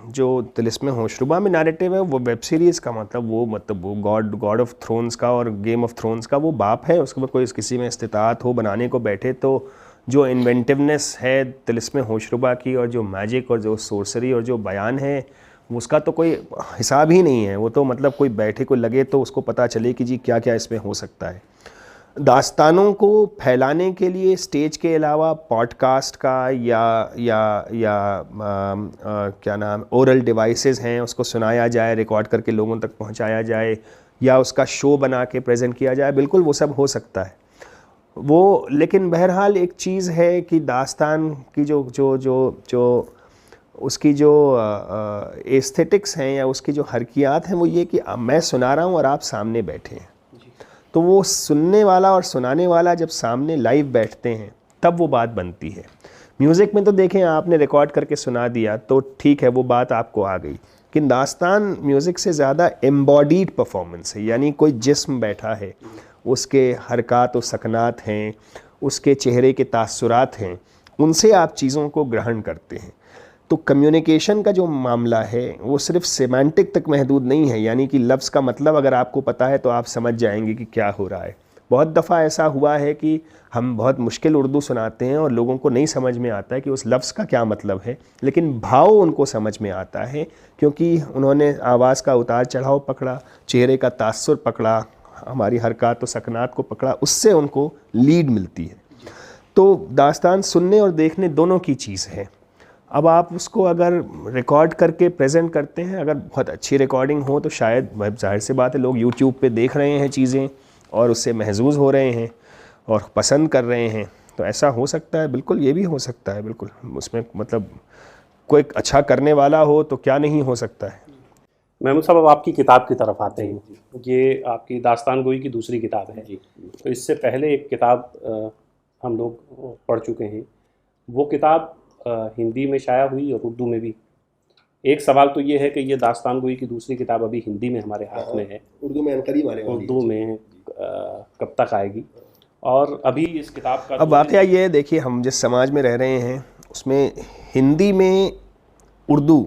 जो तिलिस्म होशरुबा में नैरेटिव है, वो वेब सीरीज़ का मतलब वो गॉड ऑफ थ्रोन्स का और गेम ऑफ थ्रोन्स का वो बाप है। उसके ऊपर कोई किसी में इस्तिताअत हो बनाने को बैठे तो जो इन्वेंटिवनेस है तिलिस्म होशरुबा की, और जो मैजिक और जो सोर्सरी और जो बयान है, उसका तो कोई हिसाब ही नहीं है। वो तो मतलब कोई बैठे को लगे तो उसको पता चले कि जी क्या क्या इसमें हो सकता है। दास्तानों को फैलाने के लिए स्टेज के अलावा पॉडकास्ट का या क्या नाम, ओरल डिवाइसेस हैं, उसको सुनाया जाए, रिकॉर्ड करके लोगों तक पहुंचाया जाए, या उसका शो बना के प्रेजेंट किया जाए, बिल्कुल वो सब हो सकता है वो। लेकिन बहरहाल एक चीज़ है कि दास्तान की जो जो जो जो उसकी जो एस्थेटिक्स हैं या उसकी जो हरकियात हैं, वो ये कि मैं सुना रहा हूँ और आप सामने बैठे हैं। तो वो सुनने वाला और सुनाने वाला जब सामने लाइव बैठते हैं तब वो बात बनती है। म्यूज़िक में तो देखें, आपने रिकॉर्ड करके सुना दिया तो ठीक है, वो बात आपको आ गई। लेकिन दास्तान म्यूज़िक से ज़्यादा एम्बॉडीड परफॉर्मेंस है, यानी कोई जिस्म बैठा है, उसके हरकत और सकनात हैं, उसके चेहरे के तासुरात हैं, उनसे आप चीज़ों को ग्रहण करते हैं। तो कम्युनिकेशन का जो मामला है वो सिर्फ सेमांटिक तक महदूद नहीं है, यानी कि लफ्ज़ का मतलब अगर आपको पता है तो आप समझ जाएंगे कि क्या हो रहा है। बहुत दफ़ा ऐसा हुआ है कि हम बहुत मुश्किल उर्दू सुनाते हैं और लोगों को नहीं समझ में आता है कि उस लफ्ज़ का क्या मतलब है, लेकिन भाव उनको समझ में आता है क्योंकि उन्होंने आवाज़ का उतार चढ़ाव पकड़ा, चेहरे का तासुर पकड़ा, हमारी हरकत और सकनात को पकड़ा, उससे उनको लीड मिलती है। तो दास्तान सुनने और देखने दोनों की चीज़ है। अब आप उसको अगर रिकॉर्ड करके प्रेजेंट करते हैं, अगर बहुत अच्छी रिकॉर्डिंग हो तो शायद, जाहिर सी बात है, लोग यूट्यूब पे देख रहे हैं चीज़ें और उससे महजूज़ हो रहे हैं और पसंद कर रहे हैं, तो ऐसा हो सकता है, बिल्कुल ये भी हो सकता है, बिल्कुल उसमें मतलब कोई अच्छा करने वाला हो तो क्या नहीं हो सकता है। महमूद साहब, अब आपकी किताब की तरफ आते हैं। ये आपकी दास्तान गोई की दूसरी किताब है। तो इससे पहले एक किताब हम लोग पढ़ चुके हैं, वो किताब हिंदी में शाया हुई और उर्दू में भी। एक सवाल तो ये है कि ये दास्तान गोई की दूसरी किताब अभी हिंदी में हमारे हाथ में है, उर्दू में करीब आने वाली है। उर्दू में कब तक आएगी? और अभी इस किताब का अब वाक़या ये है, देखिए हम जिस समाज में रह रहे हैं उसमें हिंदी में उर्दू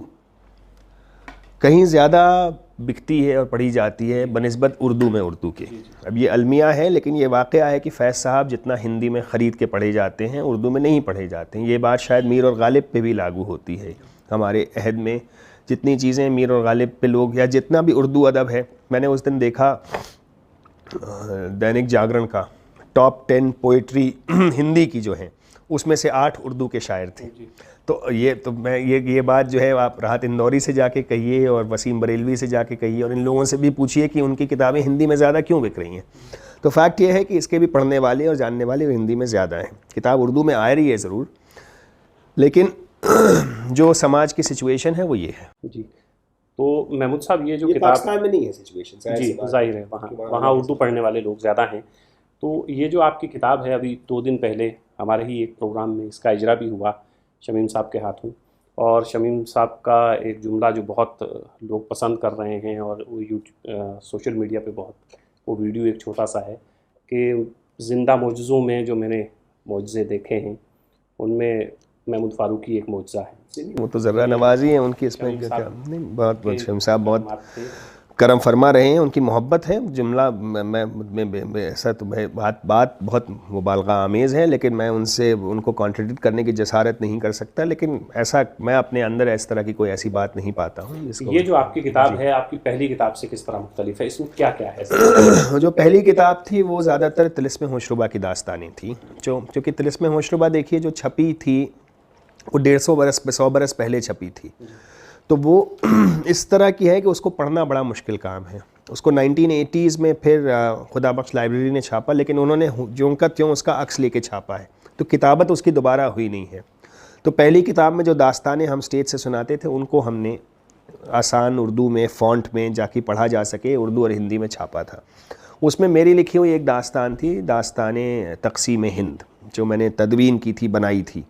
कहीं ज़्यादा बिकती है और पढ़ी जाती है बनिस्बत उर्दू में उर्दू के। अब ये अलमिया है, लेकिन ये वाक़या है कि फैज़ साहब जितना हिंदी में ख़रीद के पढ़े जाते हैं उर्दू में नहीं पढ़े जाते हैं। ये बात शायद मीर और गालिब पे भी लागू होती है। हमारे अहद में जितनी चीज़ें मीर और गालिब पे लोग, या जितना भी उर्दू अदब है, मैंने उस दिन देखा दैनिक जागरण का टॉप 10 पोइट्री हिंदी की जो है, उसमें से 8 उर्दू के शायर थे। तो ये बात जो है आप राहत इंदौरी से जाके कहिए और वसीम बरेलवी से जाके कहिए और इन लोगों से भी पूछिए कि उनकी किताबें हिंदी में ज़्यादा क्यों बिक रही हैं। तो फैक्ट ये है कि इसके भी पढ़ने वाले और जानने वाले हिंदी में ज़्यादा हैं। किताब उर्दू में आ रही है ज़रूर, लेकिन जो समाज की सिचुएशन है वो ये है जी। तो महमूद साहब, ये जो किताब पाकिस्तान में नहीं है सिचुएशन, जी जाहिर है, वहाँ उर्दू पढ़ने वाले लोग ज़्यादा हैं। तो ये जो आपकी किताब है, अभी 2 दिन पहले हमारे ही एक प्रोग्राम में इसका इजरा भी हुआ शमीम साहब के हाथों, और शमीम साहब का एक जुमला जो बहुत लोग पसंद कर रहे हैं और वो यूट्यूब सोशल मीडिया पे बहुत, वो वीडियो एक छोटा सा है कि ज़िंदा मौजज़ों में जो मैंने मौजज़े देखे हैं उनमें महमूद फ़ारूकी एक मौजज़ा है। वो तो ज़र्रा नवाजी है उनकी, इसमें क्या नहीं, बहुत शमीम साहब बहुत थे। करम फरमा रहे हैं, उनकी मोहब्बत है। जुमला मैं ऐसा तो बात बहुत मुबालगा आमेज़ है, लेकिन मैं उनको कॉन्ट्रडिक्ट करने की जसारत नहीं कर सकता, लेकिन ऐसा मैं अपने अंदर इस तरह की कोई ऐसी बात नहीं पाता हूँ। ये जो आपकी किताब है, आपकी पहली किताब से किस तरह मुख्तलिफ है? इसमें क्या क्या है? जो पहली किताब थी वो ज़्यादातर तिलिस्म होशरुबा की दास्तानें थी, क्योंकि तिलिस्म होशरुबा देखिए जो छपी थी वो 100 बरस पहले छपी थी, तो वो इस तरह की है कि उसको पढ़ना बड़ा मुश्किल काम है। उसको 1980s में फिर खुदा बख्श लाइब्रेरी ने छापा, लेकिन उन्होंने ज्यों का त्यों उसका अक्स लेके छापा है, तो किताबत उसकी दोबारा हुई नहीं है। तो पहली किताब में जो दास्तानें हम स्टेज से सुनाते थे उनको हमने आसान उर्दू में फ़ॉन्ट में जाके पढ़ा जा सके, उर्दू और हिंदी में छापा था। उसमें मेरी लिखी हुई एक दास्तान थी, दास्तान तक़सीम हिंद, जो मैंने तदवीन की थी, बनाई थी।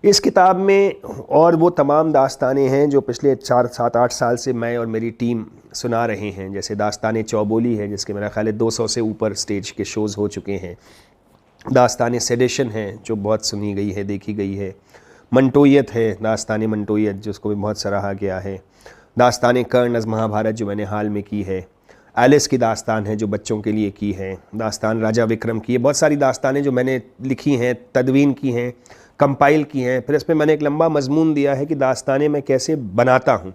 इस किताब में और वो तमाम दास्तानें हैं जो पिछले 4-7-8 साल से मैं और मेरी टीम सुना रहे हैं। जैसे दास्तान चौबोली है, जिसके मेरा ख्याल है 200 से ऊपर स्टेज के शोज़ हो चुके हैं। दास्तान सेडेशन है, जो बहुत सुनी गई है, देखी गई है। मंटोयत है, दास्तान मंटोयत, जिसको भी बहुत सराहा गया है। दास्तान कर्ण अज़ महाभारत, जो मैंने हाल में की है। एलिस की दास्तान है, जो बच्चों के लिए की है। दास्तान राजा विक्रम की है। बहुत सारी दास्तानें जो मैंने लिखी हैं, तदवीन की हैं, कंपाइल की हैं। फिर इसमें मैंने एक लंबा मजमून दिया है कि दास्तानें मैं कैसे बनाता हूँ।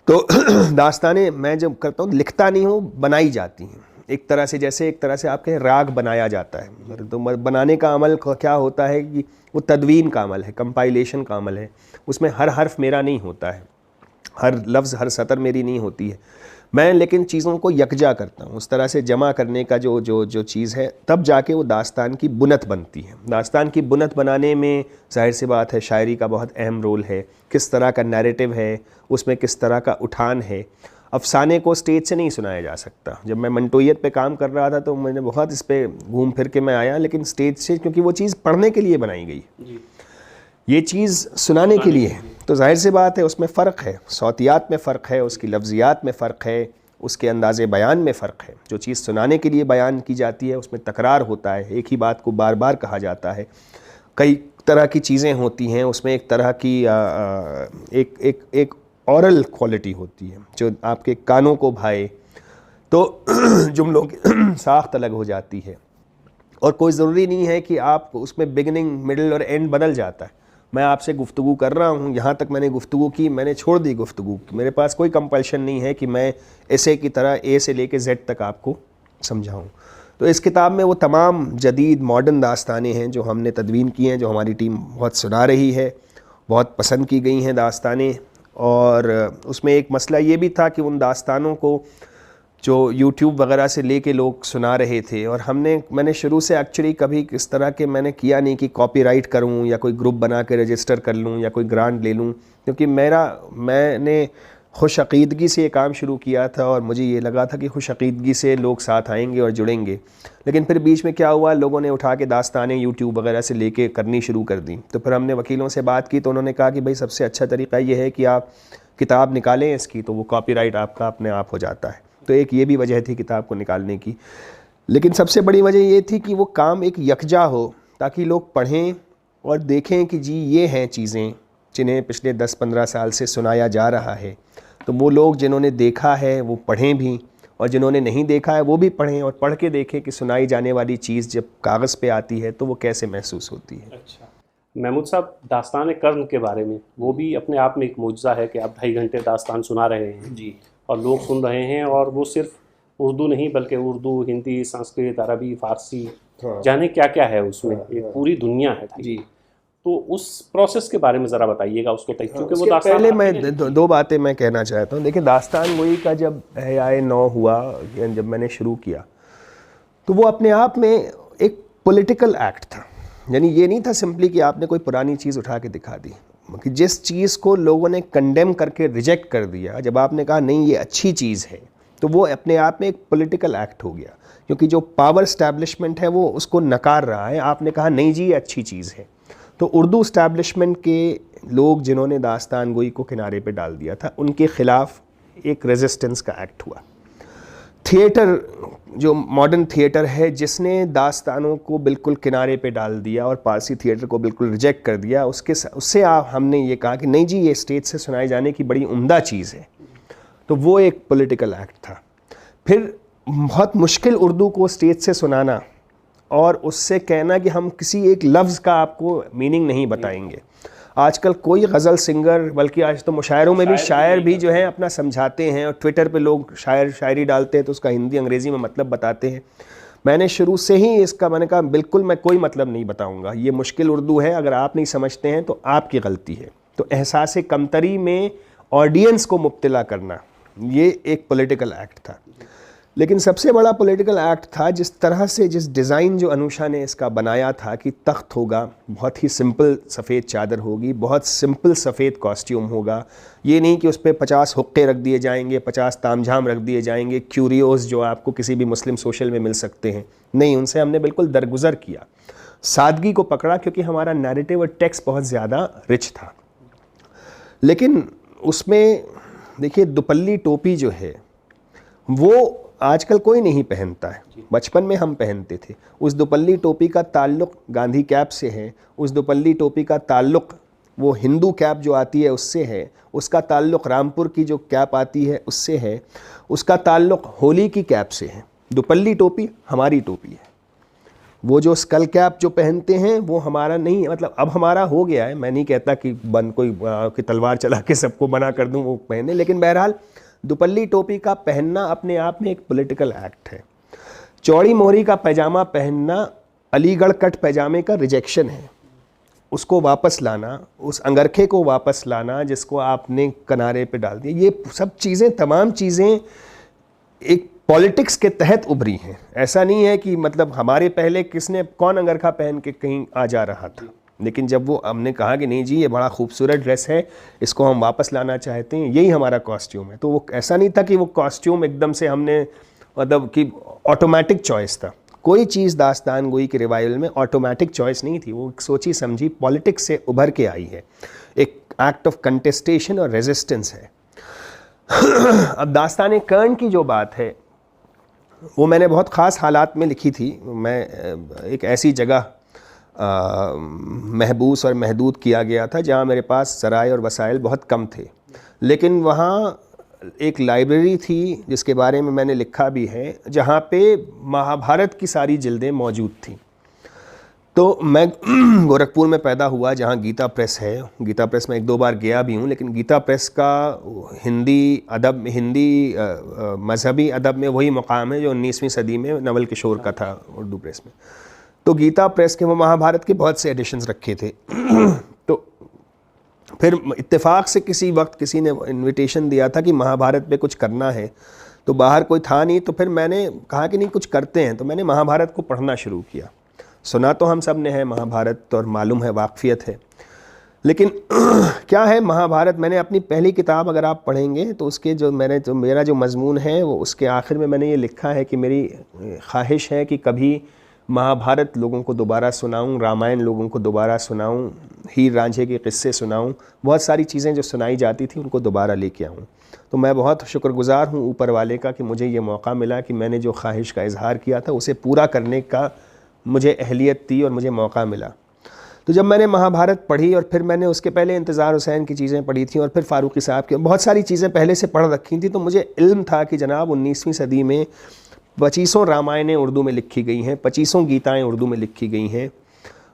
तो दास्तानें मैं जब करता हूँ, लिखता नहीं हूँ, बनाई जाती हैं एक तरह से। जैसे एक तरह से आपके राग बनाया जाता है। तो बनाने का अमल क्या होता है कि वो तदवीन का अमल है, कंपाइलेशन का अमल है। उसमें हर हर्फ मेरा नहीं होता है, हर लफ्ज़ हर सतर मेरी नहीं होती है। मैं लेकिन चीज़ों को यकजा करता हूँ, उस तरह से जमा करने का जो चीज़ है, तब जाके वो दास्तान की बुनत बनती है। दास्तान की बुनत बनाने में ज़ाहिर सी बात है शायरी का बहुत अहम रोल है। किस तरह का नैरेटिव है, उसमें किस तरह का उठान है। अफसाने को स्टेज से नहीं सुनाया जा सकता। जब मैं मंटोयत पे काम कर रहा था तो मैंने बहुत इस पर घूम फिर के मैं आया, लेकिन स्टेज से, क्योंकि वो चीज़ पढ़ने के लिए बनाई गई, ये चीज़ सुनाने के लिए है, तो जाहिर सी बात है उसमें फ़र्क है। सौतियात में फ़र्क है, उसकी लफ्ज़ियात में फ़र्क है, उसके अंदाज़े बयान में फ़र्क है। जो चीज़ सुनाने के लिए बयान की जाती है उसमें तकरार होता है, एक ही बात को बार बार कहा जाता है। कई तरह की चीज़ें होती हैं, उसमें एक तरह की एक औरल क्वालिटी होती है जो आपके कानों को भाए, तो जुमलों की साख्त अलग हो जाती है। और कोई ज़रूरी नहीं है कि आप उसमें बिगिनिंग, मिडिल और एंड बदल जाता है। मैं आपसे गुफ्तगू कर रहा हूँ, यहाँ तक मैंने गुफ्तगू की, मैंने छोड़ दी गुफ्तगू। मेरे पास कोई कंपल्शन नहीं है कि मैं ऐसे की तरह ए से लेके जेड तक आपको समझाऊँ। तो इस किताब में वो तमाम जदीद मॉडर्न दास्तानें हैं जो हमने तदवीन की हैं, जो हमारी टीम बहुत सुना रही है, बहुत पसंद की गई हैं दास्तानें। और उसमें एक मसला ये भी था कि उन दास्तानों को जो YouTube वगैरह से लेके लोग सुना रहे थे, और मैंने शुरू से एक्चुअली कभी इस तरह के मैंने किया नहीं कि कॉपीराइट करूं या कोई ग्रुप बना के रजिस्टर कर लूं या कोई ग्रांट ले लूं, क्योंकि मैंने खुश अक़ीदगी से ये काम शुरू किया था और मुझे ये लगा था कि खुश अक़ीदगी से लोग साथ आएंगे और जुड़ेंगे। लेकिन फिर बीच में क्या हुआ, लोगों ने उठा के दास्तानें YouTube वगैरह से लेके करनी शुरू कर दी। तो फिर हमने वकीलों से बात की, तो उन्होंने कहा कि भाई सबसे अच्छा तरीका ये है कि आप किताब निकालें इसकी, तो वो कॉपीराइट आपका अपने आप हो जाता है। तो एक ये भी वजह थी किताब को निकालने की। लेकिन सबसे बड़ी वजह ये थी कि वो काम एक यकजा हो, ताकि लोग पढ़ें और देखें कि जी ये हैं चीज़ें जिन्हें पिछले 10-15 साल से सुनाया जा रहा है। तो वो लोग जिन्होंने देखा है वो पढ़ें भी, और जिन्होंने नहीं देखा है वो भी पढ़ें, और पढ़ के देखें कि सुनाई जाने वाली चीज़ जब कागज़ पे आती है तो वो कैसे महसूस होती है। अच्छा महमूद साहब, दास्तान कर्म के बारे में, वो भी अपने आप में एक मौजज़ा है कि आप 2.5 घंटे दास्तान सुना रहे हैं जी, और लोग सुन रहे हैं, और वो सिर्फ उर्दू नहीं बल्कि उर्दू, हिंदी, संस्कृत, अरबी, फ़ारसी, जाने क्या क्या है उसमें, एक पूरी दुनिया है जी। तो उस प्रोसेस के बारे में ज़रा बताइएगा उसको, क्योंकि वो दास्तान, पहले मैं दो बातें मैं कहना चाहता हूँ। देखिए, दास्तान गोई का जब एआई 9 हुआ, जब मैंने शुरू किया, तो वो अपने आप में एक पॉलिटिकल एक्ट था। यानी ये नहीं था सिंपली कि आपने कोई पुरानी चीज़ उठा के दिखा दी, कि जिस चीज़ को लोगों ने कंडेम करके रिजेक्ट कर दिया, जब आपने कहा नहीं ये अच्छी चीज़ है, तो वो अपने आप में एक पॉलिटिकल एक्ट हो गया, क्योंकि जो पावर इस्टेब्लिशमेंट है वो उसको नकार रहा है। आपने कहा नहीं जी ये अच्छी चीज़ है। तो उर्दू इस्टेब्लिशमेंट के लोग जिन्होंने दास्तान गोई को किनारे पे डाल दिया था, उनके ख़िलाफ़ एक रेजिस्टेंस का एक्ट हुआ। थिएटर, जो मॉडर्न थिएटर है, जिसने दास्तानों को बिल्कुल किनारे पे डाल दिया और पारसी थिएटर को बिल्कुल रिजेक्ट कर दिया, उससे हमने ये कहा कि नहीं जी ये स्टेज से सुनाए जाने की बड़ी उम्दा चीज़ है। तो वो एक पॉलिटिकल एक्ट था। फिर बहुत मुश्किल उर्दू को स्टेज से सुनाना और उससे कहना कि हम किसी एक लफ्ज़ का आपको मीनिंग नहीं बताएंगे। आजकल कोई गज़ल सिंगर, बल्कि आज तो मुशायरों में भी शायर भी जो है अपना समझाते हैं, और ट्विटर पे लोग शायरी डालते हैं तो उसका हिंदी अंग्रेज़ी में मतलब बताते हैं। मैंने शुरू से ही इसका मैंने कहा बिल्कुल मैं कोई मतलब नहीं बताऊंगा, ये मुश्किल उर्दू है, अगर आप नहीं समझते हैं तो आपकी गलती है। तो एहसास कमतरी में ऑडियंस को मुब्तला करना, ये एक पॉलिटिकल एक्ट था। लेकिन सबसे बड़ा पॉलिटिकल एक्ट था जिस तरह से, जिस डिज़ाइन जो अनुषा ने इसका बनाया था कि तख्त होगा, बहुत ही सिंपल सफ़ेद चादर होगी, बहुत सिंपल सफ़ेद कॉस्ट्यूम होगा, ये नहीं कि उस पर 50 हुक्के रख दिए जाएंगे, 50 तामझाम रख दिए जाएंगे, क्यूरियोस जो आपको किसी भी मुस्लिम सोशल में मिल सकते हैं, नहीं, उनसे हमने बिल्कुल दरगुजर किया, सादगी को पकड़ा, क्योंकि हमारा नैरेटिव और टेक्स्ट बहुत ज़्यादा रिच था। लेकिन उसमें देखिए दुपल्ली टोपी जो है वो आजकल कोई नहीं पहनता है, बचपन में हम पहनते थे। उस दुपल्ली टोपी का ताल्लुक़ गांधी कैप से है, उस दुपल्ली टोपी का ताल्लुक़ वो हिंदू कैप जो आती है उससे है, उसका ताल्लुक़ रामपुर की जो कैप आती है उससे है, उसका ताल्लुक़ होली की कैप से है। दुपल्ली टोपी हमारी टोपी है। वो जो स्कल कैप जो पहनते हैं वो हमारा नहीं है, मतलब अब हमारा हो गया है। मैं नहीं कहता कि कोई तलवार चला के सबको मना कर दूं वो पहने, लेकिन बहरहाल दुपल्ली टोपी का पहनना अपने आप में एक पॉलिटिकल एक्ट है। चौड़ी मोहरी का पैजामा पहनना अलीगढ़ कट पैजामे का रिजेक्शन है, उसको वापस लाना, उस अंगरखे को वापस लाना जिसको आपने किनारे पे डाल दिया, ये सब चीज़ें, तमाम चीज़ें एक पॉलिटिक्स के तहत उभरी हैं। ऐसा नहीं है कि मतलब हमारे पहले किसने कौन अंगरखा पहन के कहीं आ जा रहा था, लेकिन जब वो हमने कहा कि नहीं जी ये बड़ा खूबसूरत ड्रेस है, इसको हम वापस लाना चाहते हैं, यही हमारा कॉस्ट्यूम है, तो वो ऐसा नहीं था कि वो कॉस्ट्यूम एकदम से हमने मतलब कि ऑटोमेटिक चॉइस था। कोई चीज़ दास्तान गोई के रिवाइवल में ऑटोमेटिक चॉइस नहीं थी, वो एक सोची समझी पॉलिटिक्स से उभर के आई है, एक एक्ट ऑफ कंटेस्टेशन और रेजिस्टेंस है। अब दास्तान कर्ण की जो बात है वो मैंने बहुत ख़ास हालात में लिखी थी। मैं एक ऐसी जगह महबूस और महदूद किया गया था जहाँ मेरे पास ज़राए और वसाइल बहुत कम थे, लेकिन वहाँ एक लाइब्रेरी थी जिसके बारे में मैंने लिखा भी है, जहाँ पे महाभारत की सारी जिल्दें मौजूद थीं। तो मैं गोरखपुर में पैदा हुआ जहाँ गीता प्रेस है, गीता प्रेस में 1-2 बार गया भी हूँ, लेकिन गीता प्रेस का हिंदी अदब, हिंदी मजहबी अदब में वही मुकाम है जो 19वीं सदी में नवल किशोर का था उर्दू प्रेस में। तो गीता प्रेस के वो महाभारत के बहुत से एडिशंस रखे थे। तो फिर इत्तेफाक से किसी वक्त किसी ने इनविटेशन दिया था कि महाभारत पे कुछ करना है, तो बाहर कोई था नहीं, तो फिर मैंने कहा कि नहीं कुछ करते हैं, तो मैंने महाभारत को पढ़ना शुरू किया। सुना तो हम सब ने है महाभारत और मालूम है, वाक़फ़ियत है, लेकिन क्या है महाभारत। मैंने अपनी पहली किताब अगर आप पढ़ेंगे तो उसके जो मेरा जो मज़मून है वो उसके आखिर में मैंने ये लिखा है कि मेरी ख्वाहिश है कि कभी महाभारत लोगों को दोबारा सुनाऊं, रामायण लोगों को दोबारा सुनाऊं, हीर रांझे के किस्से सुनाऊं, बहुत सारी चीज़ें जो सुनाई जाती थी उनको दोबारा लेके आऊं। तो मैं बहुत शुक्रगुज़ार हूं ऊपर वाले का कि मुझे ये मौका मिला कि मैंने जो ख्वाहिश का इजहार किया था उसे पूरा करने का मुझे अहलियत दी और मुझे मौका मिला। तो जब मैंने महाभारत पढ़ी और फिर मैंने उसके पहले इंतज़ार हुसैन की चीज़ें पढ़ी थी और फिर फ़ारूक़ी साहब की बहुत सारी चीज़ें पहले से पढ़ रखी थी, तो मुझे इल्म था कि जनाब 19वीं सदी में 2500 रामायणें उर्दू में लिखी गई हैं, 2500 गीताएँ उर्दू में लिखी गई हैं।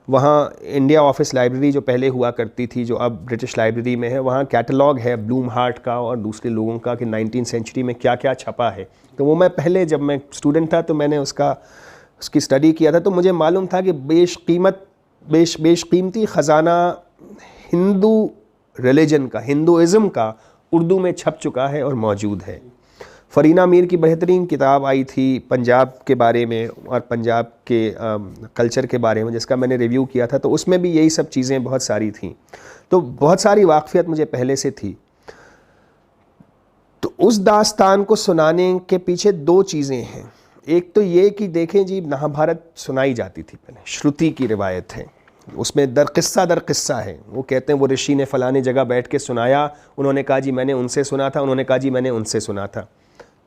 वहाँ इंडिया ऑफिस लाइब्रेरी जो पहले हुआ करती थी, जो अब ब्रिटिश लाइब्रेरी में है, वहाँ कैटलॉग है ब्लूम हार्ट का और दूसरे लोगों का कि 19वीं सेंचुरी में क्या क्या छपा है। तो वो मैं पहले जब मैं स्टूडेंट था तो मैंने उसकी स्टडी किया था, तो मुझे मालूम था कि बेशकीमती ख़जाना हिंदू रिलीजन का, हिंदुइज़्म का उर्दू में छप चुका है और मौजूद है। फ़रीना मीर की बेहतरीन किताब आई थी पंजाब के बारे में और पंजाब के कल्चर के बारे में, जिसका मैंने रिव्यू किया था, तो उसमें भी यही सब चीज़ें बहुत सारी थीं। तो बहुत सारी वाक़फ़ियत मुझे पहले से थी। तो उस दास्तान को सुनाने के पीछे 2 चीज़ें हैं। एक तो ये कि देखें जी, महाभारत सुनाई जाती थी पहले, श्रुति की रिवायत है, उसमें दर किस्सा है। वो कहते हैं वो ऋषि ने फ़लानी जगह बैठ के सुनाया, उन्होंने कहा जी मैंने उनसे सुना था, उन्होंने कहा जी मैंने उनसे सुना था।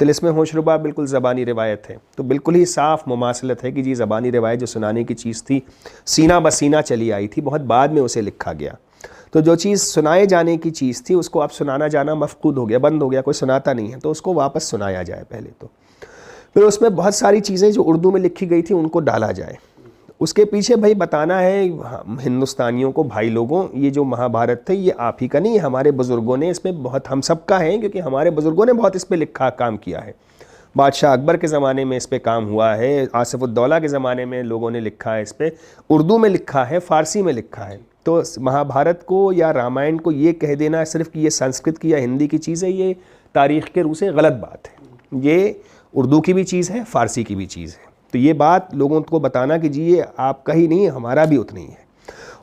तिलिस्म होशरुबा बिल्कुल ज़बानी रिवायत है, तो बिल्कुल ही साफ़ मुमासलत है कि जी ज़बानी रिवायत जो सुनाने की चीज़ थी सीना बसीना चली आई थी, बहुत बाद में उसे लिखा गया। तो जो चीज़ सुनाए जाने की चीज़ थी उसको अब सुनाना जाना मफकूद हो गया, बंद हो गया, कोई सुनाता नहीं है, तो उसको वापस सुनाया जाए पहले। तो फिर उसमें बहुत सारी चीज़ें जो उर्दू में लिखी गई थी उनको डाला जाए। उसके पीछे भाई बताना है हिंदुस्तानियों को, भाई लोगों, ये जो महाभारत थे ये आप ही का नहीं है, हमारे बुज़ुर्गों ने इसमें बहुत, हम सब का है, क्योंकि हमारे बुज़ुर्गों ने बहुत इस पर काम किया है। बादशाह अकबर के ज़माने में इस पर काम हुआ है, आसिफुद्दौला के ज़माने में लोगों ने लिखा है, इस पर उर्दू में लिखा है, फ़ारसी में लिखा है। तो महाभारत को या रामायण को ये कह देना सिर्फ कि ये संस्कृत की या हिंदी की चीज़ है, ये तारीख़ के रूह से गलत बात है। ये उर्दू की भी चीज़ है, फ़ारसी की भी चीज़ है। तो ये बात लोगों को बताना कि जी ये आपका ही नहीं, हमारा भी उतना ही है।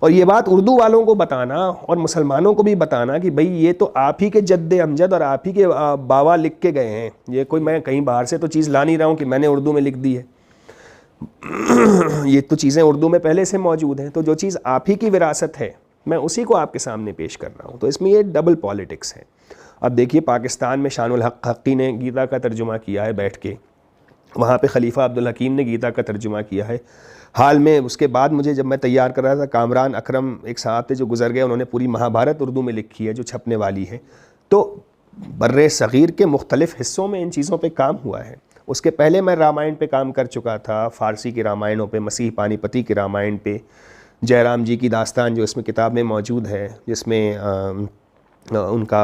और ये बात उर्दू वालों को बताना और मुसलमानों को भी बताना कि भाई ये तो आप ही के जद्दे अमजद और आप ही के बाबा लिख के गए हैं, ये कोई मैं कहीं बाहर से तो चीज़ ला नहीं रहा हूँ कि मैंने उर्दू में लिख दी है। ये तो चीज़ें उर्दू में पहले से मौजूद हैं। तो जो चीज़ आप ही की विरासत है मैं उसी को आपके सामने पेश कर रहा हूँ। तो इसमें ये डबल पॉलिटिक्स है। अब देखिए पाकिस्तान में शानुल हक हक़ी ने गीता का तर्जुमा किया है बैठ के, वहाँ पे खलीफा अब्दुल हकीम ने गीता का तर्जुमा किया है। हाल में उसके बाद मुझे जब मैं तैयार कर रहा था, कामरान अकरम एक साहब थे जो गुजर गए, उन्होंने पूरी महाभारत उर्दू में लिखी है जो छपने वाली है। तो बर्रे सग़ीर के मुख्तलिफ़ हिस्सों में इन चीज़ों पे काम हुआ है। उसके पहले मैं रामायण पे काम कर चुका था, फ़ारसी के रामायणों पे, मसीह पानीपती के रामायण पे, जयराम जी की दास्तान जो इसमें किताब में मौजूद है, जिसमें उनका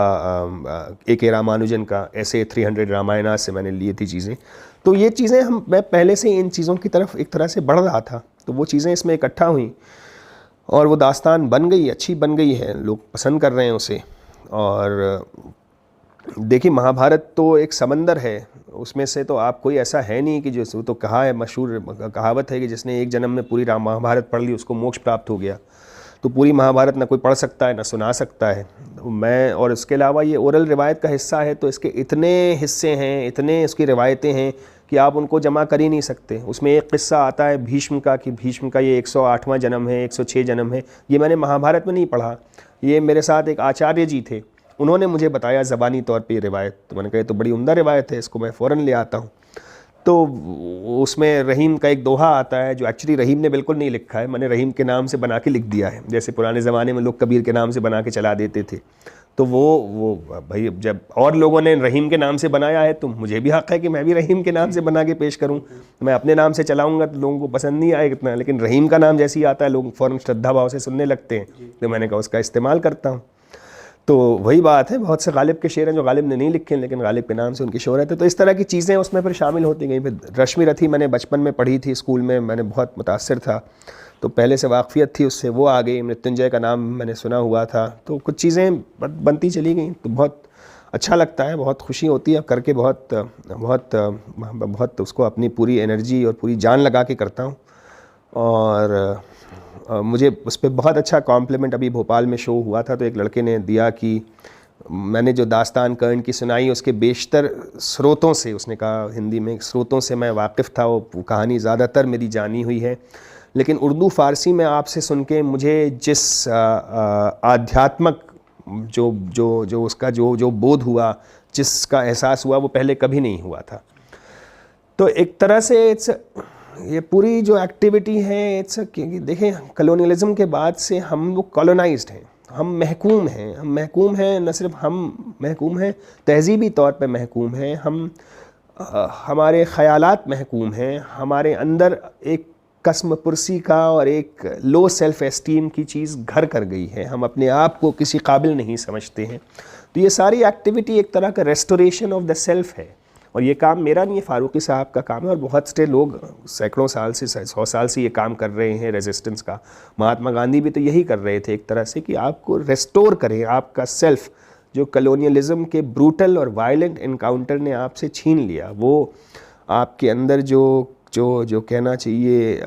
A.K. रामानुजन का ऐसे 300 रामायणा से मैंने लिए थी चीज़ें। तो ये चीज़ें मैं पहले से इन चीज़ों की तरफ एक तरह से बढ़ रहा था, तो वो चीज़ें इसमें इकट्ठा हुई और वो दास्तान बन गई, अच्छी बन गई है, लोग पसंद कर रहे हैं उसे। और देखिए महाभारत तो एक समंदर है, उसमें से तो आप कोई ऐसा है नहीं कि जो तो कहा है, मशहूर कहावत है कि जिसने एक जन्म में पूरी महाभारत पढ़ ली उसको मोक्ष प्राप्त हो गया। तो पूरी महाभारत ना कोई पढ़ सकता है ना सुना सकता है। तो मैं, और इसके अलावा ये ओरल रिवायत का हिस्सा है, तो इसके इतने हिस्से हैं, इतने इसकी रिवायतें हैं कि आप उनको जमा कर ही नहीं सकते। उसमें एक किस्सा आता है भीष्म का कि भीष्म का ये 108वां जन्म है, 106 जन्म है। ये मैंने महाभारत में नहीं पढ़ा, ये मेरे साथ एक आचार्य जी थे, उन्होंने मुझे बताया ज़बानी तौर पे ये रिवायत। तो मैंने कहा तो बड़ी उम्दा रिवायत है, इसको मैं फ़ौरन ले आता हूँ। तो उसमें रहीम का एक दोहा आता है जो एक्चुअली रहीम ने बिल्कुल नहीं लिखा है, मैंने रहीम के नाम से बना के लिख दिया है, जैसे पुराने ज़माने में लोग कबीर के नाम से बना के चला देते थे। तो वो भाई जब और लोगों ने रहीम के नाम से बनाया है तो मुझे भी हक़ है कि मैं भी रहीम के नाम से बना के पेश करूँ। मैं अपने नाम से चलाऊँगा तो लोगों को पसंद नहीं आएगा इतना, लेकिन रहीम का नाम जैसे ही आता है लोग फ़ौरन श्रद्धा भाव से सुनने लगते हैं, तो मैंने कहा उसका इस्तेमाल करता हूँ। तो वही बात है, बहुत से गालिब के शेर हैं जो गालिब ने नहीं लिखे लेकिन गालिब के नाम से उनकी शोहरत है। तो इस तरह की चीज़ें उसमें फिर शामिल होती गई। फिर रश्मि रथी मैंने बचपन में पढ़ी थी स्कूल में, मैंने बहुत मुतासिर था, तो पहले से वाक़फ़ियत थी उससे, वो आ गई। मृत्युंजय का नाम मैंने सुना हुआ था, तो कुछ चीज़ें बनती चली गई, तो बहुत अच्छा लगता है, बहुत खुशी होती है करके, बहुत बहुत बहुत उसको अपनी पूरी एनर्जी और पूरी जान लगा के करता हूँ। और मुझे उस पर बहुत अच्छा कॉम्प्लीमेंट अभी भोपाल में शो हुआ था, तो एक लड़के ने दिया कि मैंने जो दास्तान कर्ण की सुनाई उसके बेशतर स्रोतों से, उसने कहा हिंदी में, स्रोतों से मैं वाकिफ़ था, वो कहानी ज़्यादातर मेरी जानी हुई है, लेकिन उर्दू फ़ारसी में आपसे सुन के मुझे जिस आध्यात्मक जो उसका जो बोध हुआ, जिसका एहसास हुआ, वो पहले कभी नहीं हुआ था। तो एक तरह से ये पूरी जो एक्टिविटी है, देखें कॉलोनियलिज्म के बाद से हम लोग कॉलोनाइज्ड हैं, हम महकूम हैं, न सिर्फ हम महकूम हैं, तहज़ीबी तौर पे महकूम हैं, हमारे ख़यालात महकूम हैं, हमारे अंदर एक कस्म पुरसी का और एक लो सेल्फ़ एस्टीम की चीज़ घर कर गई है, हम अपने आप को किसी काबिल नहीं समझते हैं। तो ये सारी एक्टिविटी एक तरह का रेस्टोरेशन ऑफ द सेल्फ़ है, और ये काम मेरा नहीं है, फ़ारूक़ी साहब का काम है, और बहुत से लोग सैकड़ों साल से 100 साल से ये काम कर रहे हैं रेजिस्टेंस का। महात्मा गांधी भी तो यही कर रहे थे एक तरह से, कि आपको रेस्टोर करें आपका सेल्फ़, जो कॉलोनियलिज्म के ब्रूटल और वायलेंट इनकाउंटर ने आपसे छीन लिया, वो आपके अंदर जो कहना चाहिए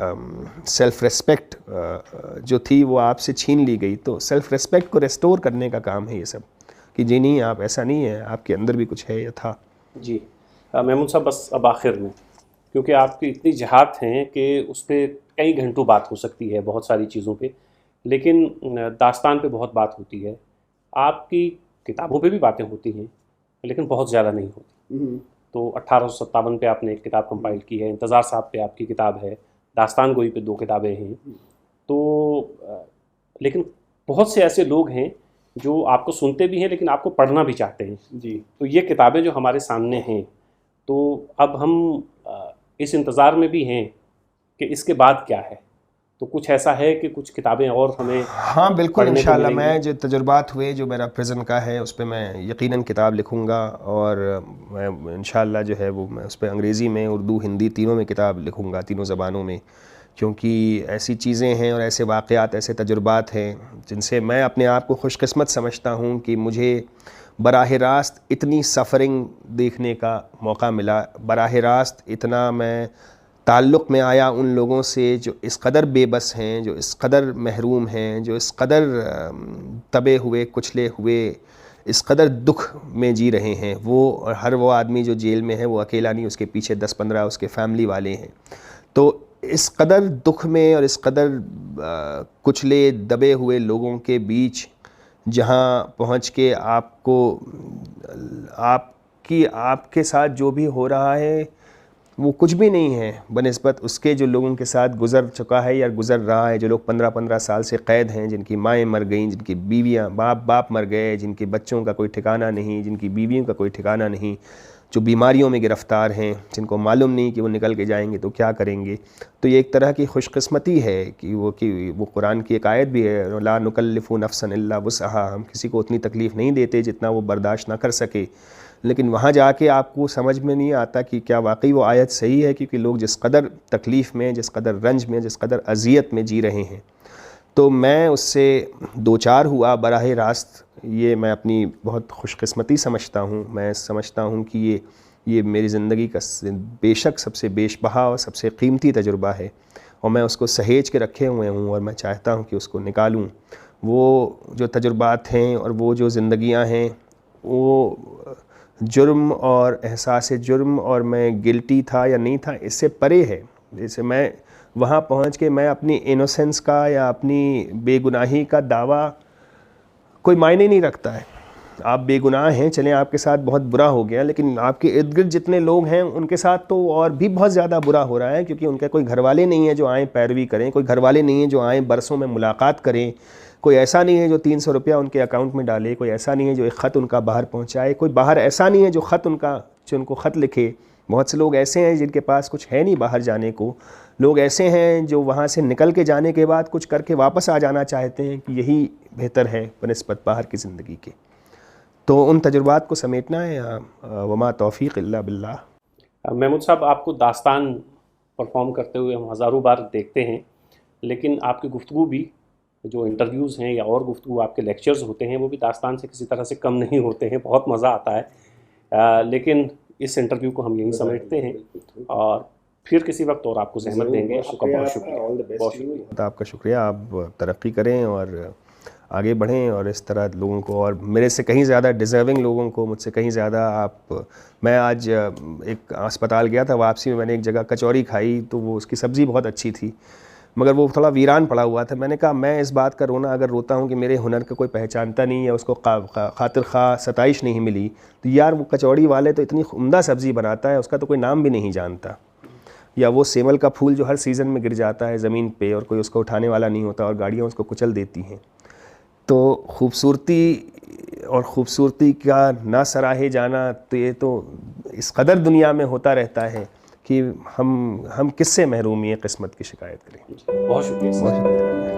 सेल्फ़ रेस्पेक्ट जो थी वो आपसे छीन ली गई। तो सेल्फ़ रेस्पेक्ट को रेस्टोर करने का काम है ये सब, कि जी नहीं आप ऐसा नहीं है, आपके अंदर भी कुछ है या था। जी महमूद साहब, बस अब आखिर में, क्योंकि आपकी इतनी जहात हैं कि उस पर कई घंटों बात हो सकती है बहुत सारी चीज़ों पे, लेकिन दास्तान पे बहुत बात होती है, आपकी किताबों पे भी बातें होती हैं लेकिन बहुत ज़्यादा नहीं होती। तो 1857 पे आपने एक किताब कंपाइल की है, इंतज़ार साहब पे आपकी किताब है, दास्तान गोई पे 2 किताबें हैं। तो लेकिन बहुत से ऐसे लोग हैं जो आपको सुनते भी हैं लेकिन आपको पढ़ना भी चाहते हैं। जी, तो ये किताबें जो हमारे सामने हैं, तो अब हम इस इंतज़ार में भी हैं कि इसके बाद क्या है। तो कुछ ऐसा है कि कुछ किताबें और हमें? हाँ बिल्कुल, इंशाल्लाह मैं जो तजुर्बात हुए जो मेरा प्रिज़न का है उस पर मैं यकीनन किताब लिखूँगा, और मैं इंशाल्लाह जो है वो मैं उस पर अंग्रेज़ी में, उर्दू, हिंदी तीनों में किताब लिखूँगा, तीनों ज़बानों में, क्योंकि ऐसी चीज़ें हैं और ऐसे वाक़यात, ऐसे तजुर्बात हैं जिनसे मैं अपने आप को खुशकिस्मत समझता हूँ कि मुझे बराह रास्त इतनी सफ़रिंग देखने का मौका मिला, बराह रास्त इतना मैं ताल्लुक़ में आया उन लोगों से जो इस कदर बेबस हैं, जो इस कदर महरूम हैं, जो इस कदर तबे हुए कुचले हुए, इस कदर दुख में जी रहे हैं। वो हर वो आदमी जो जेल में है वो अकेला नहीं, उसके पीछे 10-15 उसके फैमिली वाले हैं। तो इस कदर दुख में और इस कदर कुचले दबे हुए लोगों के बीच जहाँ पहुँच के आपके साथ जो भी हो रहा है वो कुछ भी नहीं है बनिस्बत उसके जो लोगों के साथ गुज़र चुका है या गुज़र रहा है, जो लोग 15-15 साल से क़ैद हैं, जिनकी माएँ मर गईं, जिनकी बीवियाँ बाप मर गए, जिनके बच्चों का कोई ठिकाना नहीं, जिनकी बीवियों का कोई ठिकाना नहीं, जो बीमारियों में गिरफ़्तार हैं, जिनको मालूम नहीं कि वो निकल के जाएंगे तो क्या करेंगे। तो ये एक तरह की खुशकिस्मती है कि वो कुरान की एक आयत भी है, ला नुकल्लिफ़ु नफ्सन इल्ला वुसअहा, हम किसी को उतनी तकलीफ़ नहीं देते जितना वो बर्दाश्त ना कर सके। लेकिन वहाँ जाके आपको समझ में नहीं आता कि क्या वाकई वो आयत सही है, क्योंकि लोग जिस कदर तकलीफ़ में, जिस कदर रंज में, जिस कदर अज़ियत में जी रहे हैं। तो मैं उससे दो चार हुआ बराह रास्त। ये मैं अपनी बहुत खुशकिस्मती समझता हूँ। मैं समझता हूँ कि ये मेरी ज़िंदगी का बेशक सबसे बेशबहा और सबसे कीमती तजुर्बा है, और मैं उसको सहेज के रखे हुए हूँ और मैं चाहता हूँ कि उसको निकालूँ। वो जो तजुर्बात हैं और वो जो ज़िंदगियाँ हैं, वो जुर्म और एहसास जुर्म और मैं गिल्टी था या नहीं था, इससे परे है। जैसे मैं वहाँ पहुँच के मैं अपनी इनोसेंस का या अपनी बेगुनाही का दावा कोई मायने नहीं रखता है। आप बेगुनाह हैं, चलें आपके साथ बहुत बुरा हो गया, लेकिन आपके इर्द गिर्द जितने लोग हैं उनके साथ तो और भी बहुत ज़्यादा बुरा हो रहा है, क्योंकि उनके कोई घर वाले नहीं हैं जो आएँ पैरवी करें, कोई घर वाले नहीं हैं जो आएँ बरसों में मुलाकात करें, कोई ऐसा नहीं है जो 300 रुपया उनके अकाउंट में डाले, कोई ऐसा नहीं है जो एक ख़त उनका बाहर पहुँचाए, कोई बाहर ऐसा नहीं है जो उनको ख़त लिखे। बहुत से लोग ऐसे हैं जिनके पास कुछ है नहीं बाहर जाने को। लोग ऐसे हैं जो वहाँ से निकल के जाने के बाद कुछ करके वापस आ जाना चाहते हैं कि यही बेहतर है बनिस्बत बाहर की ज़िंदगी के। तो उन तजुर्बात को समेटना है, वमा तौफ़ीक़ इल्ला बिल्लाह। महमूद साहब, आपको दास्तान परफॉर्म करते हुए हम हज़ारों बार देखते हैं, लेकिन आपकी गुफ्तगू भी, जो इंटरव्यूज़ हैं या और गुफ्तगू आपके लेक्चर्स होते हैं, वो भी दास्तान से किसी तरह से कम नहीं होते हैं। बहुत मज़ा आता है। लेकिन इस इंटरव्यू को हम यहीं समेटते हैं और फिर किसी वक्त और आपको ज़हमत देंगे। आपका बहुत शुक्रिया। बहुत शुक्रिया। आपका शुक्रिया। आप तरक्की करें और आगे बढ़ें, और इस तरह लोगों को, और मेरे से कहीं ज़्यादा डिज़र्विंग लोगों को, मुझसे कहीं ज़्यादा मैं आज एक अस्पताल गया था, वापसी में मैंने एक जगह कचौरी खाई, तो वो उसकी सब्ज़ी बहुत अच्छी थी, मगर वो थोड़ा वीरान पड़ा हुआ था। मैंने कहा मैं इस बात का रोना अगर रोता हूँ कि मेरे हुनर का कोई पहचानता नहीं या उसको खातिर खा सताइश नहीं मिली, तो यार वो कचौड़ी वाले तो इतनी उम्दा सब्ज़ी बनाता है, उसका तो कोई नाम भी नहीं जानता। या वो सेमल का फूल जो हर सीज़न में गिर जाता है ज़मीन पे और कोई उसको उठाने वाला नहीं होता और गाड़ियाँ उसको कुचल देती हैं। तो खूबसूरती का ना सराहे जाना, तो ये तो इस कदर दुनिया में होता रहता है कि हम किससे महरूम ये किस्मत की शिकायत करें। बहुत शुक्रिया।